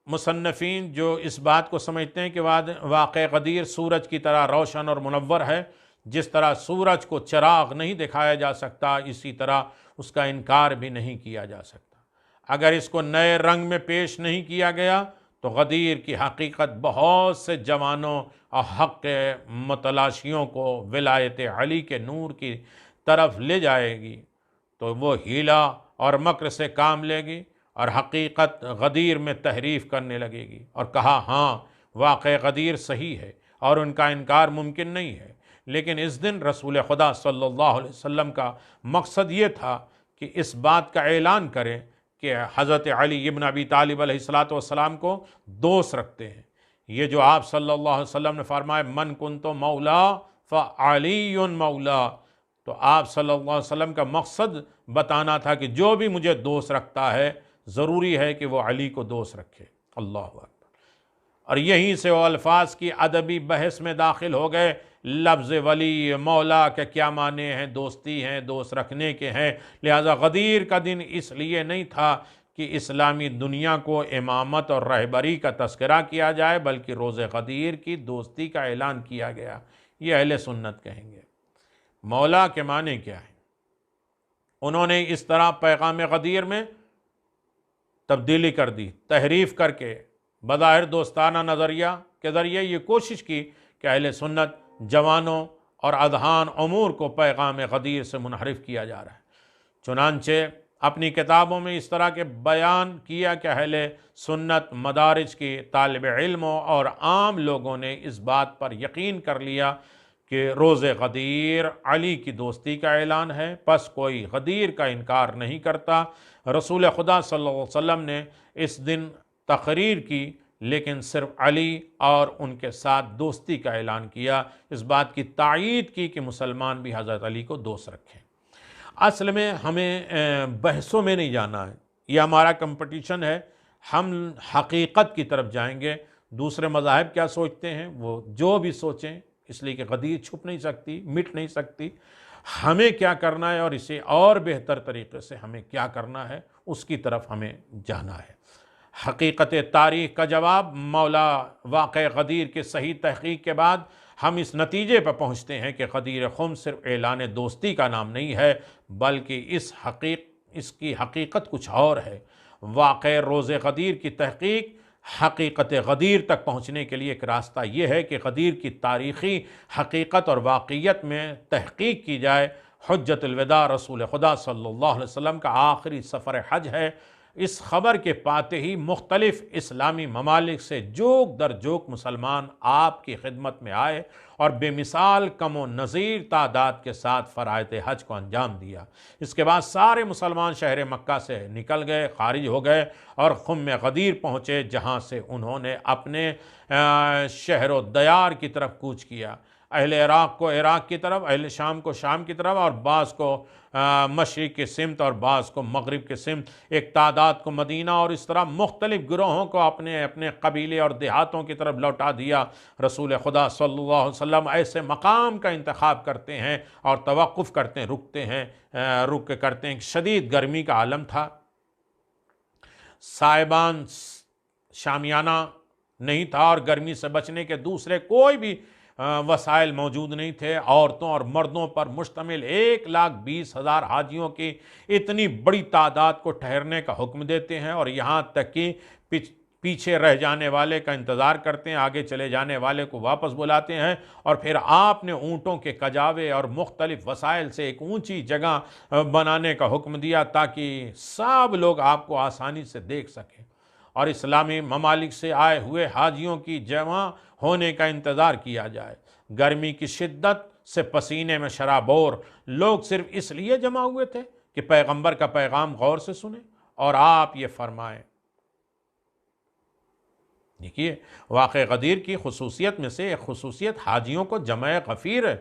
مصنفین جو اس بات کو سمجھتے ہیں کہ واقع غدیر سورج کی طرح روشن اور منور ہے، جس طرح سورج کو چراغ نہیں دکھایا جا سکتا، اسی طرح اس کا انکار بھی نہیں کیا جا سکتا۔ اگر اس کو نئے رنگ میں پیش نہیں کیا گیا تو غدیر کی حقیقت بہت سے جوانوں اور حق متلاشیوں کو ولایت علی کے نور کی طرف لے جائے گی، تو وہ ہیلا اور مکر سے کام لے گی اور حقیقت غدیر میں تحریف کرنے لگے گی اور کہا ہاں واقع غدیر صحیح ہے اور ان کا انکار ممکن نہیں ہے۔ لیکن اس دن رسول خدا صلی اللہ علیہ وسلم کا مقصد یہ تھا کہ اس بات کا اعلان کریں کہ حضرت علی ابن ابی طالب علیہ السلام کو دوست رکھتے ہیں۔ یہ جو آپ صلی اللہ علیہ وسلم نے فرمایا من کنت مولا فعلی مولا، تو آپ صلی اللہ علیہ وسلم کا مقصد بتانا تھا کہ جو بھی مجھے دوست رکھتا ہے ضروری ہے کہ وہ علی کو دوست رکھے۔ اللہ اکبر۔ اور یہیں سے وہ الفاظ کی ادبی بحث میں داخل ہو گئے۔ لفظ ولی مولا کے کیا معنی ہیں؟ دوستی ہیں، دوست رکھنے کے ہیں، لہذا غدیر کا دن اس لیے نہیں تھا کہ اسلامی دنیا کو امامت اور رہبری کا تذکرہ کیا جائے، بلکہ روز غدیر کی دوستی کا اعلان کیا گیا۔ یہ اہل سنت کہیں گے۔ مولا کے معنی کیا ہے؟ انہوں نے اس طرح پیغام غدیر میں تبدیلی کر دی، تحریف کر کے بظاہر دوستانہ نظریہ کے ذریعے یہ کوشش کی کہ اہل سنت جوانوں اور اذہان امور کو پیغام غدیر سے منحرف کیا جا رہا ہے۔ چنانچہ اپنی کتابوں میں اس طرح کے بیان کیا کہ اہل سنت مدارج کی طالب علموں اور عام لوگوں نے اس بات پر یقین کر لیا کہ روز غدیر علی کی دوستی کا اعلان ہے، پس کوئی غدیر کا انکار نہیں کرتا۔ رسول خدا صلی اللہ علیہ وسلم نے اس دن تقریر کی، لیکن صرف علی اور ان کے ساتھ دوستی کا اعلان کیا، اس بات کی تائید کی کہ مسلمان بھی حضرت علی کو دوست رکھیں۔ اصل میں ہمیں بحثوں میں نہیں جانا ہے، یہ ہمارا کمپٹیشن ہے، ہم حقیقت کی طرف جائیں گے۔ دوسرے مذاہب کیا سوچتے ہیں وہ جو بھی سوچیں، اس لیے کہ غدیر چھپ نہیں سکتی، مٹ نہیں سکتی۔ ہمیں کیا کرنا ہے اور اسے اور بہتر طریقے سے ہمیں کیا کرنا ہے، اس کی طرف ہمیں جانا ہے۔ حقیقت تاریخ کا جواب مولا واقع غدیر کی صحیح تحقیق کے بعد ہم اس نتیجے پر پہنچتے ہیں کہ غدیر خم صرف اعلان دوستی کا نام نہیں ہے، بلکہ اس کی حقیقت کچھ اور ہے۔ واقع روز غدیر کی تحقیق حقیقت غدیر تک پہنچنے کے لیے ایک راستہ یہ ہے کہ غدیر کی تاریخی حقیقت اور واقعیت میں تحقیق کی جائے۔ حجت الوداع رسول خدا صلی اللہ علیہ وسلم کا آخری سفر حج ہے۔ اس خبر کے پاتے ہی مختلف اسلامی ممالک سے جوک در جوک مسلمان آپ کی خدمت میں آئے اور بے مثال کم و نظیر تعداد کے ساتھ فرائض حج کو انجام دیا۔ اس کے بعد سارے مسلمان شہر مکہ سے نکل گئے، خارج ہو گئے اور خم غدیر پہنچے، جہاں سے انہوں نے اپنے شہر و دیار کی طرف کوچ کیا۔ اہل عراق کو عراق کی طرف، اہل شام کو شام کی طرف، اور بعض کو مشرق کی سمت اور بعض کو مغرب کی سمت، ایک تعداد کو مدینہ، اور اس طرح مختلف گروہوں کو اپنے اپنے قبیلے اور دیہاتوں کی طرف لوٹا دیا۔ رسول خدا صلی اللہ علیہ وسلم ایسے مقام کا انتخاب کرتے ہیں اور توقف کرتے ہیں، رک کے کرتے ہیں۔ شدید گرمی کا عالم تھا، سائبان شامیانہ نہیں تھا اور گرمی سے بچنے کے دوسرے کوئی بھی وسائل موجود نہیں تھے۔ عورتوں اور مردوں پر مشتمل 1,20,000 حاجیوں کی اتنی بڑی تعداد کو ٹھہرنے کا حکم دیتے ہیں، اور یہاں تک کہ پیچھے رہ جانے والے کا انتظار کرتے ہیں، آگے چلے جانے والے کو واپس بلاتے ہیں، اور پھر آپ نے اونٹوں کے کجاوے اور مختلف وسائل سے ایک اونچی جگہ بنانے کا حکم دیا تاکہ سب لوگ آپ کو آسانی سے دیکھ سکیں، اور اسلامی ممالک سے آئے ہوئے حاجیوں کی جمع ہونے کا انتظار کیا جائے۔ گرمی کی شدت سے پسینے میں شرابور لوگ صرف اس لیے جمع ہوئے تھے کہ پیغمبر کا پیغام غور سے سنیں اور آپ یہ فرمائیں۔ دیکھیے، واقع غدیر کی خصوصیت میں سے ایک خصوصیت حاجیوں کو جمع غفیر ہے،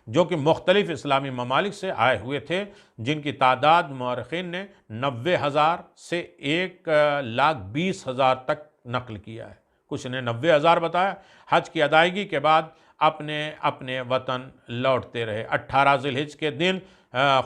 جو کہ مختلف اسلامی ممالک سے آئے ہوئے تھے، جن کی تعداد مورخین نے 90,000 سے 1,20,000 تک نقل کیا ہے۔ کچھ نے 90,000 بتایا۔ حج کی ادائیگی کے بعد اپنے اپنے وطن لوٹتے رہے۔ 18 ذی الحجہ کے دن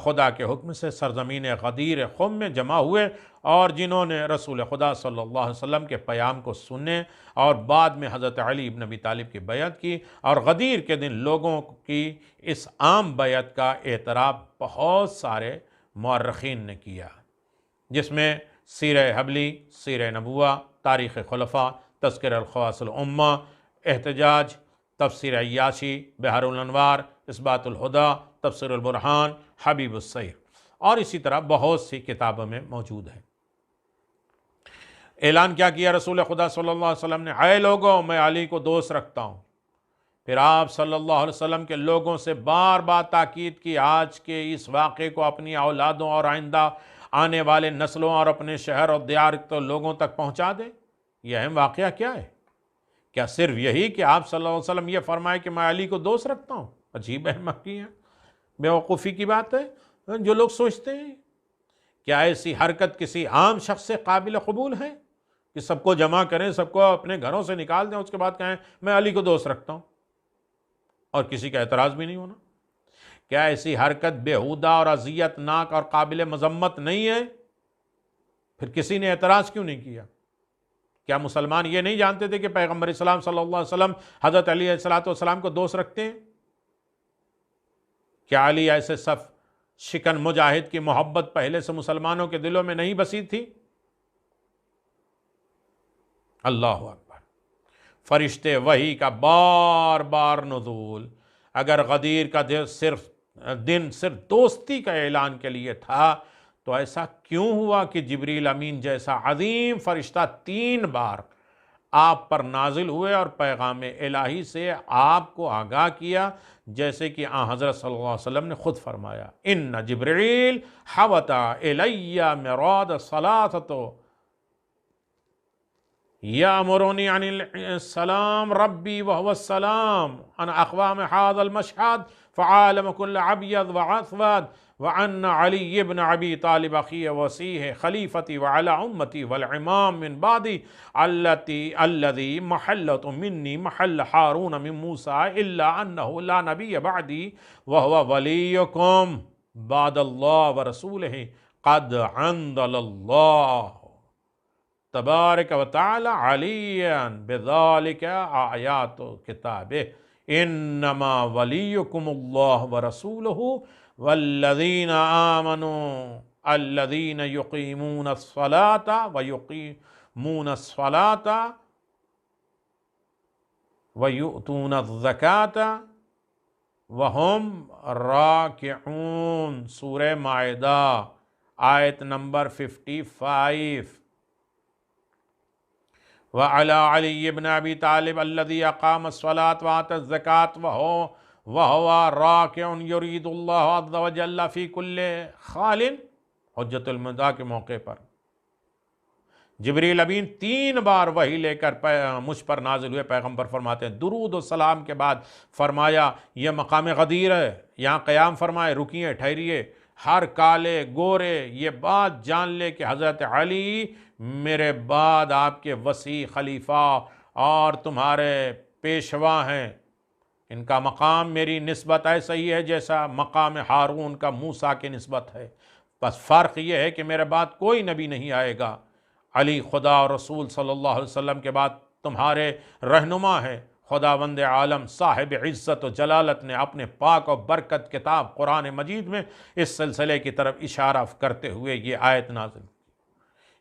خدا کے حکم سے سرزمین غدیر خم میں جمع ہوئے، اور جنہوں نے رسول خدا صلی اللہ علیہ وسلم کے پیام کو سنے اور بعد میں حضرت علی ابن ابی طالب کی بیعت کی، اور غدیر کے دن لوگوں کی اس عام بیعت کا اعتراف بہت سارے مورخین نے کیا، جس میں سیرہ حبلی، سیرہ نبوہ، تاریخ خلفاء، تذکرہ الخواص الامہ، احتجاج، تفسیر عیاشی، بحر الانوار، اثبات الہدیٰ، تفسیر البرہان، حبیب السیر، اور اسی طرح بہت سی کتابوں میں موجود ہے۔ اعلان کیا کیا رسول خدا صلی اللہ علیہ وسلم نے؟ اے لوگوں، میں علی کو دوست رکھتا ہوں۔ پھر آپ صلی اللہ علیہ وسلم کے لوگوں سے بار بار تاکید کی آج کے اس واقعے کو اپنی اولادوں اور آئندہ آنے والے نسلوں اور اپنے شہر اور دیار کے لوگوں تک پہنچا دیں۔ یہ اہم واقعہ کیا ہے؟ کیا صرف یہی کہ آپ صلی اللہ علیہ وسلم یہ فرمائے کہ میں علی کو دوست رکھتا ہوں؟ عجیب احمقی ہے، بیوقوفی کی بات ہے جو لوگ سوچتے ہیں۔ کیا ایسی حرکت کسی عام شخص سے قابل قبول ہے کہ سب کو جمع کریں، سب کو اپنے گھروں سے نکال دیں، اس کے بعد کہیں میں علی کو دوست رکھتا ہوں اور کسی کا اعتراض بھی نہیں ہونا؟ کیا ایسی حرکت بیہودہ اور اذیت ناک اور قابل مذمت نہیں ہے؟ پھر کسی نے اعتراض کیوں نہیں کیا؟ کیا مسلمان یہ نہیں جانتے تھے کہ پیغمبر اسلام صلی اللہ علیہ وسلم حضرت علی علیہ السلام کو دوست رکھتے ہیں؟ کیا علی ایسے صف شکن مجاہد کی محبت پہلے سے مسلمانوں کے دلوں میں نہیں بسی تھی؟ اللہ اکبر۔ فرشتے وحی کا بار بار نزول۔ اگر غدیر کا دن صرف دوستی کا اعلان کے لیے تھا تو ایسا کیوں ہوا کہ جبریل امین جیسا عظیم فرشتہ 3 بار آپ پر نازل ہوئے اور پیغام الہی سے آپ کو آگاہ کیا، جیسے کہ حضرت صلی اللہ علیہ وسلم نے خود فرمایا ان جبریل حوط الی مراد ثلاثۃ یامرونی عن السلام ربی وهو السلام عن اقوام هذا المشهد فعالم كل ابيض واسود وعن علي بن ابي طالب اخي وسيح خليفتي وعلى امتي والعمام من بعدي الذي محلة مني محل هارون من موسى الا انه لا نبي بعدي وهو وليكم بعد الله ورسوله قد انزل الله تبارک و تعالی علیاً بذالک آیات کتابہ انما ولیکم اللہ ورسولہ والذین آمنوا الذین یقیمون الصلاة ویؤتون الزکاة وہم راکعون۔ سورہ مائدہ آیت نمبر 55۔ وعلى علي بن ابي طالب الذي اقام الصلاة وآتى الزكاة وهو راكع يريد الله عز وجل في كل خال۔ حجت الوداع کے موقع پر جبریل امین 3 بار وحی لے کر مجھ پر نازل ہوئے۔ پیغمبر فرماتے ہیں درود و سلام کے بعد فرمایا یہ مقام غدیر ہے، یہاں قیام فرمائے، رکیے، ٹھہریے، ہر کالے گورے یہ بات جان لے کہ حضرت علی میرے بعد آپ کے وسیع خلیفہ اور تمہارے پیشوا ہیں۔ ان کا مقام میری نسبت ایسا ہی ہے جیسا مقام ہارون کا موسیٰ کی نسبت ہے، بس فرق یہ ہے کہ میرے بعد کوئی نبی نہیں آئے گا۔ علی خدا اور رسول صلی اللہ علیہ وسلم کے بعد تمہارے رہنما ہیں۔ خداوند عالم صاحب عزت و جلالت نے اپنے پاک و برکت کتاب قرآن مجید میں اس سلسلے کی طرف اشارہ کرتے ہوئے یہ آیت نازل کی۔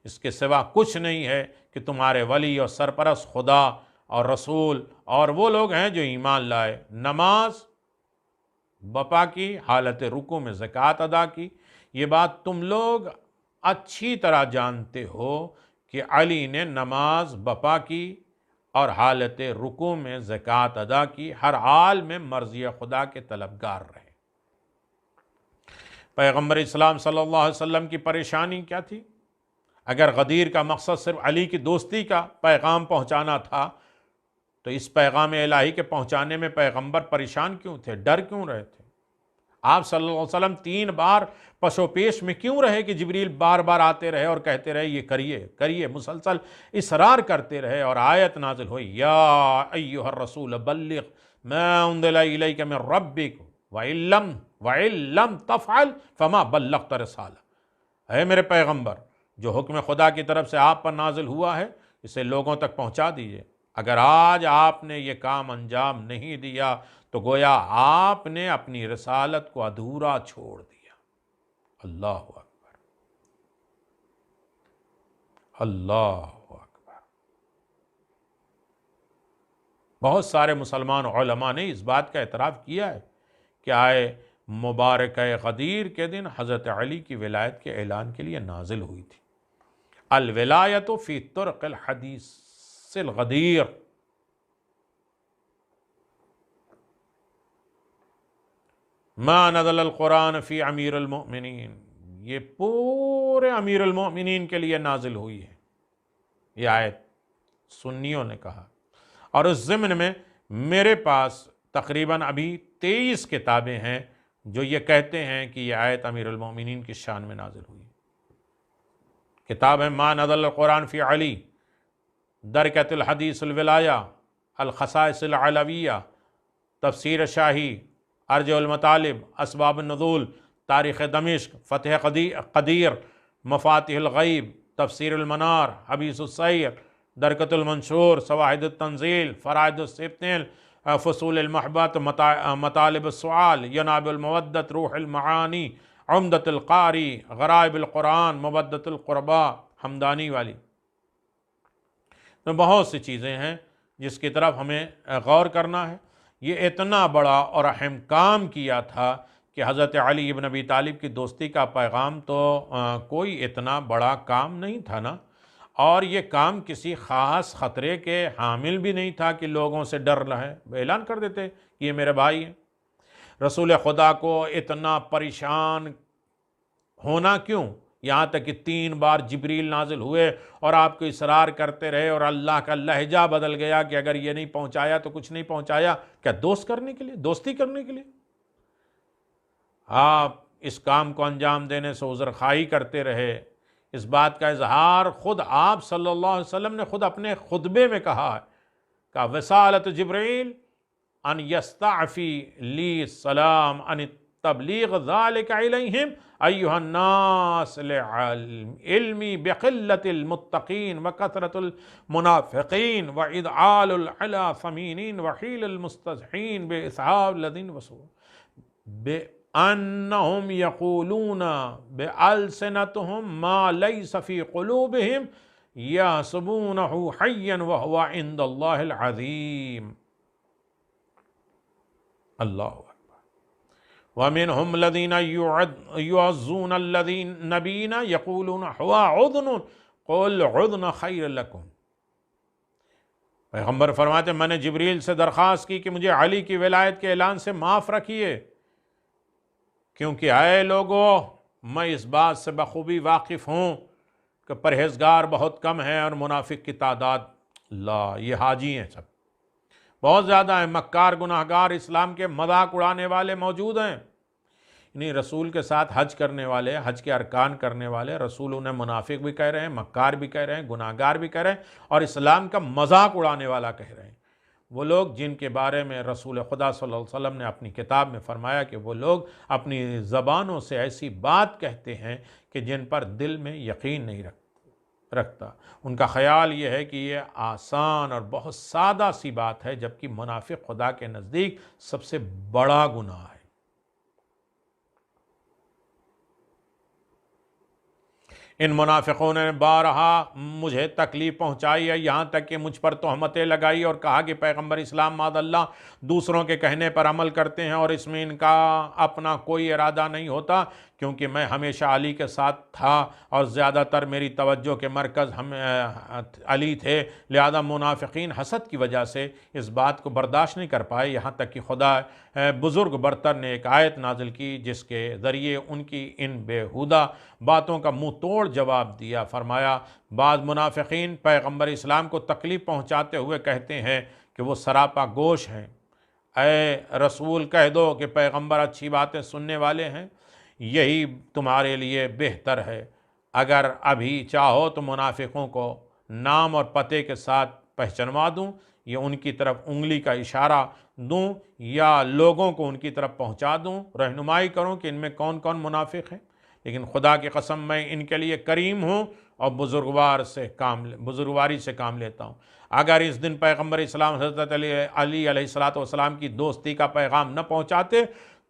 اس کے سوا کچھ نہیں ہے کہ تمہارے ولی اور سرپرست خدا اور رسول اور وہ لوگ ہیں جو ایمان لائے، نماز بپا کی، حالت رکوع میں زکوٰۃ ادا کی۔ یہ بات تم لوگ اچھی طرح جانتے ہو کہ علی نے نماز بپا کی اور حالت رکوع میں زکوٰۃ ادا کی، ہر حال میں مرضی خدا کے طلبگار رہے۔ پیغمبر اسلام صلی اللہ علیہ وسلم کی پریشانی کیا تھی؟ اگر غدیر کا مقصد صرف علی کی دوستی کا پیغام پہنچانا تھا تو اس پیغام الہی کے پہنچانے میں پیغمبر پریشان کیوں تھے، ڈر کیوں رہے تھے؟ آپ صلی اللہ علیہ وسلم 3 بار پشو پیش میں کیوں رہے کہ جبریل بار بار آتے رہے اور کہتے رہے یہ کریے کریے، مسلسل اصرار کرتے رہے، اور آیت نازل ہوئی یا ایھا الرسول بلغ ما انزل الیک من ربک وَإِن لَّمْ تَفْعَلْ فَمَا بَلَّغْتَ رِسَالَتَهُ۔ اے میرے پیغمبر، جو حکم خدا کی طرف سے آپ پر نازل ہوا ہے اسے لوگوں تک پہنچا دیجئے۔ اگر آج آپ نے یہ کام انجام نہیں دیا تو گویا آپ نے اپنی رسالت کو ادھورا چھوڑ دیا۔ اللہ اکبر، اللہ اکبر۔ بہت سارے مسلمان علماء نے اس بات کا اعتراف کیا ہے کہ آئے مبارکہ غدیر کے دن حضرت علی کی ولایت کے اعلان کے لیے نازل ہوئی تھی۔ الولایت فی طرق الحدیث الغدیر۔ ما نزل القرآن فی امیر المؤمنین، یہ پورے امیر المؤمنین کے لیے نازل ہوئی ہے یہ آیت، سنیوں نے کہا۔ اور اس ضمن میں میرے پاس تقریباً ابھی 23 کتابیں ہیں جو یہ کہتے ہیں کہ یہ آیت امیر المؤمنین کی شان میں نازل ہوئی۔ کتاب ہے ما نزل القرآن فی علی، درکۃ الحدیث الولایہ، الخصائص العلویہ، تفسیر شاہی، ارجع المطالب، اسباب النزول، تاریخ دمشق، فتح قدیر، مفاتیح الغیب، تفسیر المنار، حبیث السیر، درکۃ المنشور، شواہد التنزیل، فرائض السبتین، فصول المحبت، مطالب السؤال، یناب المودت، روح المعانی، عمدۃ القاری، غرائب القرآن، مودت القربا، حمدانی والی۔ تو بہت سی چیزیں ہیں جس کی طرف ہمیں غور کرنا ہے۔ یہ اتنا بڑا اور اہم کام کیا تھا کہ حضرت علی ابن ابی طالب کی دوستی کا پیغام تو کوئی اتنا بڑا کام نہیں تھا نا، اور یہ کام کسی خاص خطرے کے حامل بھی نہیں تھا کہ لوگوں سے ڈر رہے، اعلان کر دیتے کہ یہ میرے بھائی ہیں۔ رسول خدا کو اتنا پریشان ہونا کیوں؟ یہاں تک کہ 3 بار جبریل نازل ہوئے اور آپ کو اصرار کرتے رہے، اور اللہ کا لہجہ بدل گیا کہ اگر یہ نہیں پہنچایا تو کچھ نہیں پہنچایا۔ کیا دوستی کرنے کے لیے آپ اس کام کو انجام دینے سے عذر خواہی کرتے رہے؟ اس بات کا اظہار خود آپ صلی اللہ علیہ وسلم نے خود اپنے خطبے میں کہا ہے کہ وصالت جبریل ان یستعفی لی السلام ان تبلیغ ذالک علیہم ایہا الناس لعلمی بقلت المتقین وکثرت المنافقین وإذعال العلا ثمینین وحیل المستضحین بإصحاب الذین وسوء بأنہم یقولون بألسنتہم ما لیس فی قلوبہم یحسبونہ حیا وہو عند اللہ العظیم۔ اللہ اکبر۔ وَمِنْهُمْ الَّذِينَ يُعَزُّونَ النَّبِيِّينَ يَقُولُونَ هُوَ عُذْنٌ قُلْ عُذْنُ خَيْرٌ لَكُمْ۔ پیغمبر فرماتے ہیں میں نے جبریل سے درخواست کی کہ مجھے علی کی ولایت کے اعلان سے معاف رکھیے، کیونکہ اے لوگو میں اس بات سے بخوبی واقف ہوں کہ پرہیزگار بہت کم ہیں اور منافق کی تعداد یہ حاجی ہیں سب بہت زیادہ ہیں، مکار گناہگار اسلام کے مذاق اڑانے والے موجود ہیں۔ یعنی رسول کے ساتھ حج کرنے والے، حج کے ارکان کرنے والے، رسول انہیں منافق بھی کہہ رہے ہیں، مکار بھی کہہ رہے ہیں، گناہگار بھی کہہ رہے ہیں، اور اسلام کا مذاق اڑانے والا کہہ رہے ہیں۔ وہ لوگ جن کے بارے میں رسول خدا صلی اللہ علیہ وسلم نے اپنی کتاب میں فرمایا کہ وہ لوگ اپنی زبانوں سے ایسی بات کہتے ہیں کہ جن پر دل میں یقین نہیں رکھتا۔ ان کا خیال یہ ہے کہ یہ آسان اور بہت سادہ سی بات ہے، جبکہ منافق خدا کے نزدیک سب سے بڑا گناہ ہے۔ ان منافقوں نے بارہا مجھے تکلیف پہنچائی ہے، یہاں تک کہ مجھ پر تہمتیں لگائی اور کہا کہ پیغمبر اسلام معاذ اللہ دوسروں کے کہنے پر عمل کرتے ہیں اور اس میں ان کا اپنا کوئی ارادہ نہیں ہوتا، کیونکہ میں ہمیشہ علی کے ساتھ تھا اور زیادہ تر میری توجہ کے مرکز علی تھے، لہذا منافقین حسد کی وجہ سے اس بات کو برداشت نہیں کر پائے، یہاں تک کہ خدا بزرگ برتر نے ایک آیت نازل کی جس کے ذریعے ان کی ان بیہودہ باتوں کا منہ توڑ جواب دیا۔ فرمایا بعض منافقین پیغمبر اسلام کو تکلیف پہنچاتے ہوئے کہتے ہیں کہ وہ سراپا گوش ہیں۔ اے رسول کہہ دو کہ پیغمبر اچھی باتیں سننے والے ہیں، یہی تمہارے لیے بہتر ہے۔ اگر ابھی چاہو تو منافقوں کو نام اور پتے کے ساتھ پہچنوا دوں، یا ان کی طرف انگلی کا اشارہ دوں، یا لوگوں کو ان کی طرف پہنچا دوں، رہنمائی کروں کہ ان میں کون کون منافق ہیں۔ لیکن خدا کی قسم میں ان کے لیے کریم ہوں اور بزرگواری سے کام لیتا ہوں۔ اگر اس دن پیغمبر اسلام حضرت علی علیہ السلام کی دوستی کا پیغام نہ پہنچاتے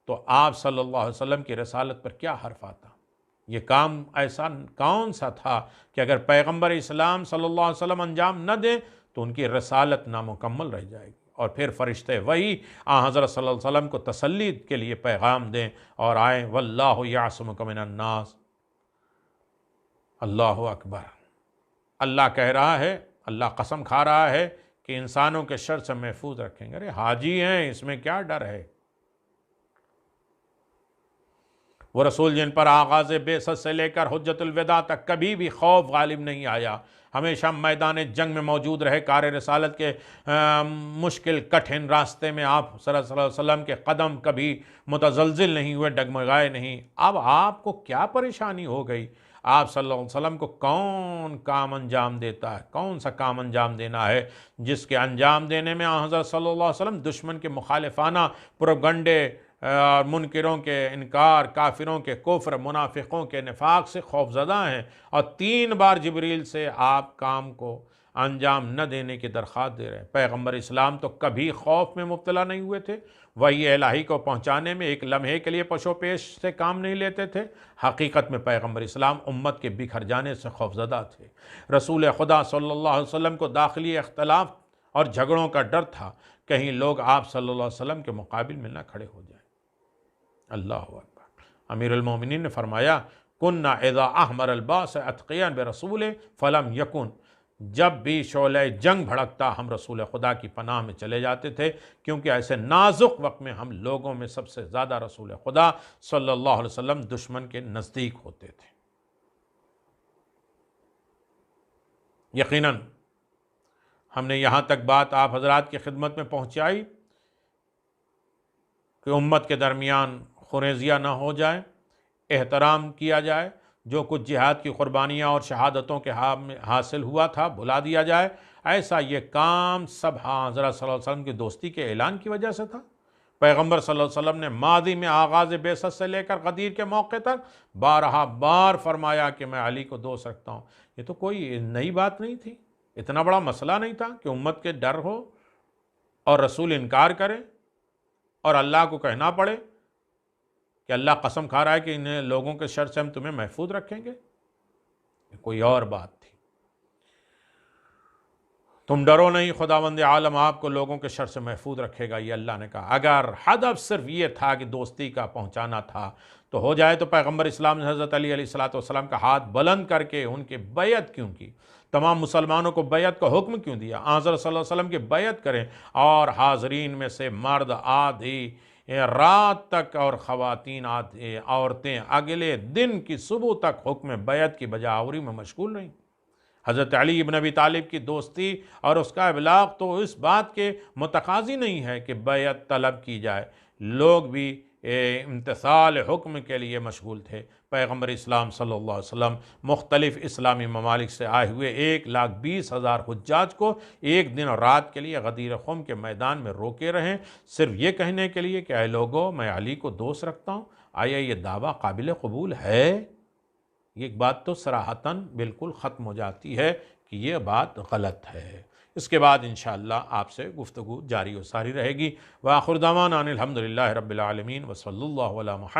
تو آپ صلی اللہ علیہ وسلم کی رسالت پر کیا حرف آتا؟ یہ کام ایسا کون سا تھا کہ اگر پیغمبر اسلام صلی اللہ علیہ وسلم انجام نہ دیں تو ان کی رسالت نامکمل رہ جائے گی، اور پھر فرشتے وہی حضرت صلی اللہ علیہ وسلم کو تسلی کے لیے پیغام دیں اور آئیں واللہ یعصمک من الناس۔ اللہ اکبر۔ اللہ کہہ رہا ہے، اللہ قسم کھا رہا ہے کہ انسانوں کے شر سے محفوظ رکھیں گے۔ ارے حاجی ہیں، اس میں کیا ڈر ہے؟ وہ رسول جن پر آغاز بعثت سے لے کر حجت الوداع تک کبھی بھی خوف غالب نہیں آیا، ہمیشہ میدان جنگ میں موجود رہے، کار رسالت کے مشکل کٹھن راستے میں آپ صلی اللہ علیہ وسلم کے قدم کبھی متزلزل نہیں ہوئے، ڈگمگائے نہیں۔ اب آپ کو کیا پریشانی ہو گئی؟ آپ صلی اللہ علیہ وسلم کو کون کام انجام دیتا ہے؟ کون سا کام انجام دینا ہے جس کے انجام دینے میں حضرت صلی اللہ علیہ وسلم دشمن کے مخالفانہ پروپیگنڈے، منکروں کے انکار، کافروں کے کفر، منافقوں کے نفاق سے خوف زدہ ہیں، اور 3 بار جبریل سے آپ کام کو انجام نہ دینے کی درخواست دے رہے ہیں۔ پیغمبر اسلام تو کبھی خوف میں مبتلا نہیں ہوئے تھے، وحی الہی کو پہنچانے میں ایک لمحے کے لیے پشو پیش سے کام نہیں لیتے تھے۔ حقیقت میں پیغمبر اسلام امت کے بکھر جانے سے خوفزدہ تھے۔ رسول خدا صلی اللہ علیہ وسلم کو داخلی اختلاف اور جھگڑوں کا ڈر تھا، کہیں لوگ آپ صلی اللہ علیہ وسلم کے مقابل میں نہ کھڑے ہو جائیں۔ اللہ اکبر۔ امیر المومنین نے فرمایا، کننا اذا احمر الباس اتقیاء برسول فلم یکن، جب بھی شعلہ جنگ بھڑکتا ہم رسول خدا کی پناہ میں چلے جاتے تھے، کیونکہ ایسے نازک وقت میں ہم لوگوں میں سب سے زیادہ رسول خدا صلی اللہ علیہ وسلم دشمن کے نزدیک ہوتے تھے۔ یقیناً ہم نے یہاں تک بات آپ حضرات کی خدمت میں پہنچائی کہ امت کے درمیان خونریزیہ نہ ہو جائے، احترام کیا جائے، جو کچھ جہاد کی قربانیاں اور شہادتوں کے حاصل ہوا تھا بھلا دیا جائے۔ ایسا یہ کام سب حضرت صلی اللہ علیہ وسلم کی دوستی کے اعلان کی وجہ سے تھا۔ پیغمبر صلی اللہ علیہ وسلم نے ماضی میں آغاز بعثت سے لے کر غدیر کے موقع تک بارہا بار فرمایا کہ میں علی کو دوست رکھتا ہوں۔ یہ تو کوئی نئی بات نہیں تھی، اتنا بڑا مسئلہ نہیں تھا کہ امت کے ڈر ہو اور رسول انکار کرے اور اللہ کو کہنا پڑے کہ اللہ قسم کھا رہا ہے کہ انہیں لوگوں کے شر سے ہم تمہیں محفوظ رکھیں گے۔ یہ کوئی اور بات تھی۔ تم ڈرو نہیں، خداوند عالم آپ کو لوگوں کے شر سے محفوظ رکھے گا، یہ اللہ نے کہا۔ اگر ہدف صرف یہ تھا کہ دوستی کا پہنچانا تھا تو ہو جائے، تو پیغمبر اسلام نے حضرت علی علیہ السلام کا ہاتھ بلند کر کے ان کی بیعت کیوں کی؟ تمام مسلمانوں کو بیعت کا حکم کیوں دیا؟ حضرت صلی اللہ علیہ وسلم کی بیعت کریں، اور حاضرین میں سے مرد آدھی رات تک اور خواتین عورتیں اگلے دن کی صبح تک حکم بیعت کی بجاوری میں مشغول رہیں۔ حضرت علی بن ابی طالب کی دوستی اور اس کا ابلاغ تو اس بات کے متقاضی نہیں ہے کہ بیعت طلب کی جائے، لوگ بھی امتثال حکم کے لیے مشغول تھے۔ پیغمبر اسلام صلی اللہ علیہ وسلم مختلف اسلامی ممالک سے آئے ہوئے 1,20,000 حجاج کو ایک دن اور رات کے لیے غدیر خم کے میدان میں روکے رہیں، صرف یہ کہنے کے لیے کہ اے لوگو میں علی کو دوست رکھتا ہوں۔ آیا یہ دعویٰ قابل قبول ہے؟ یہ بات تو صراحتاً بالکل ختم ہو جاتی ہے کہ یہ بات غلط ہے۔ اس کے بعد انشاءاللہ آپ سے گفتگو جاری و ساری رہے گی۔ وآخر دعوانا ان الحمدللہ رب العالمین وصلی اللہ علی محمد۔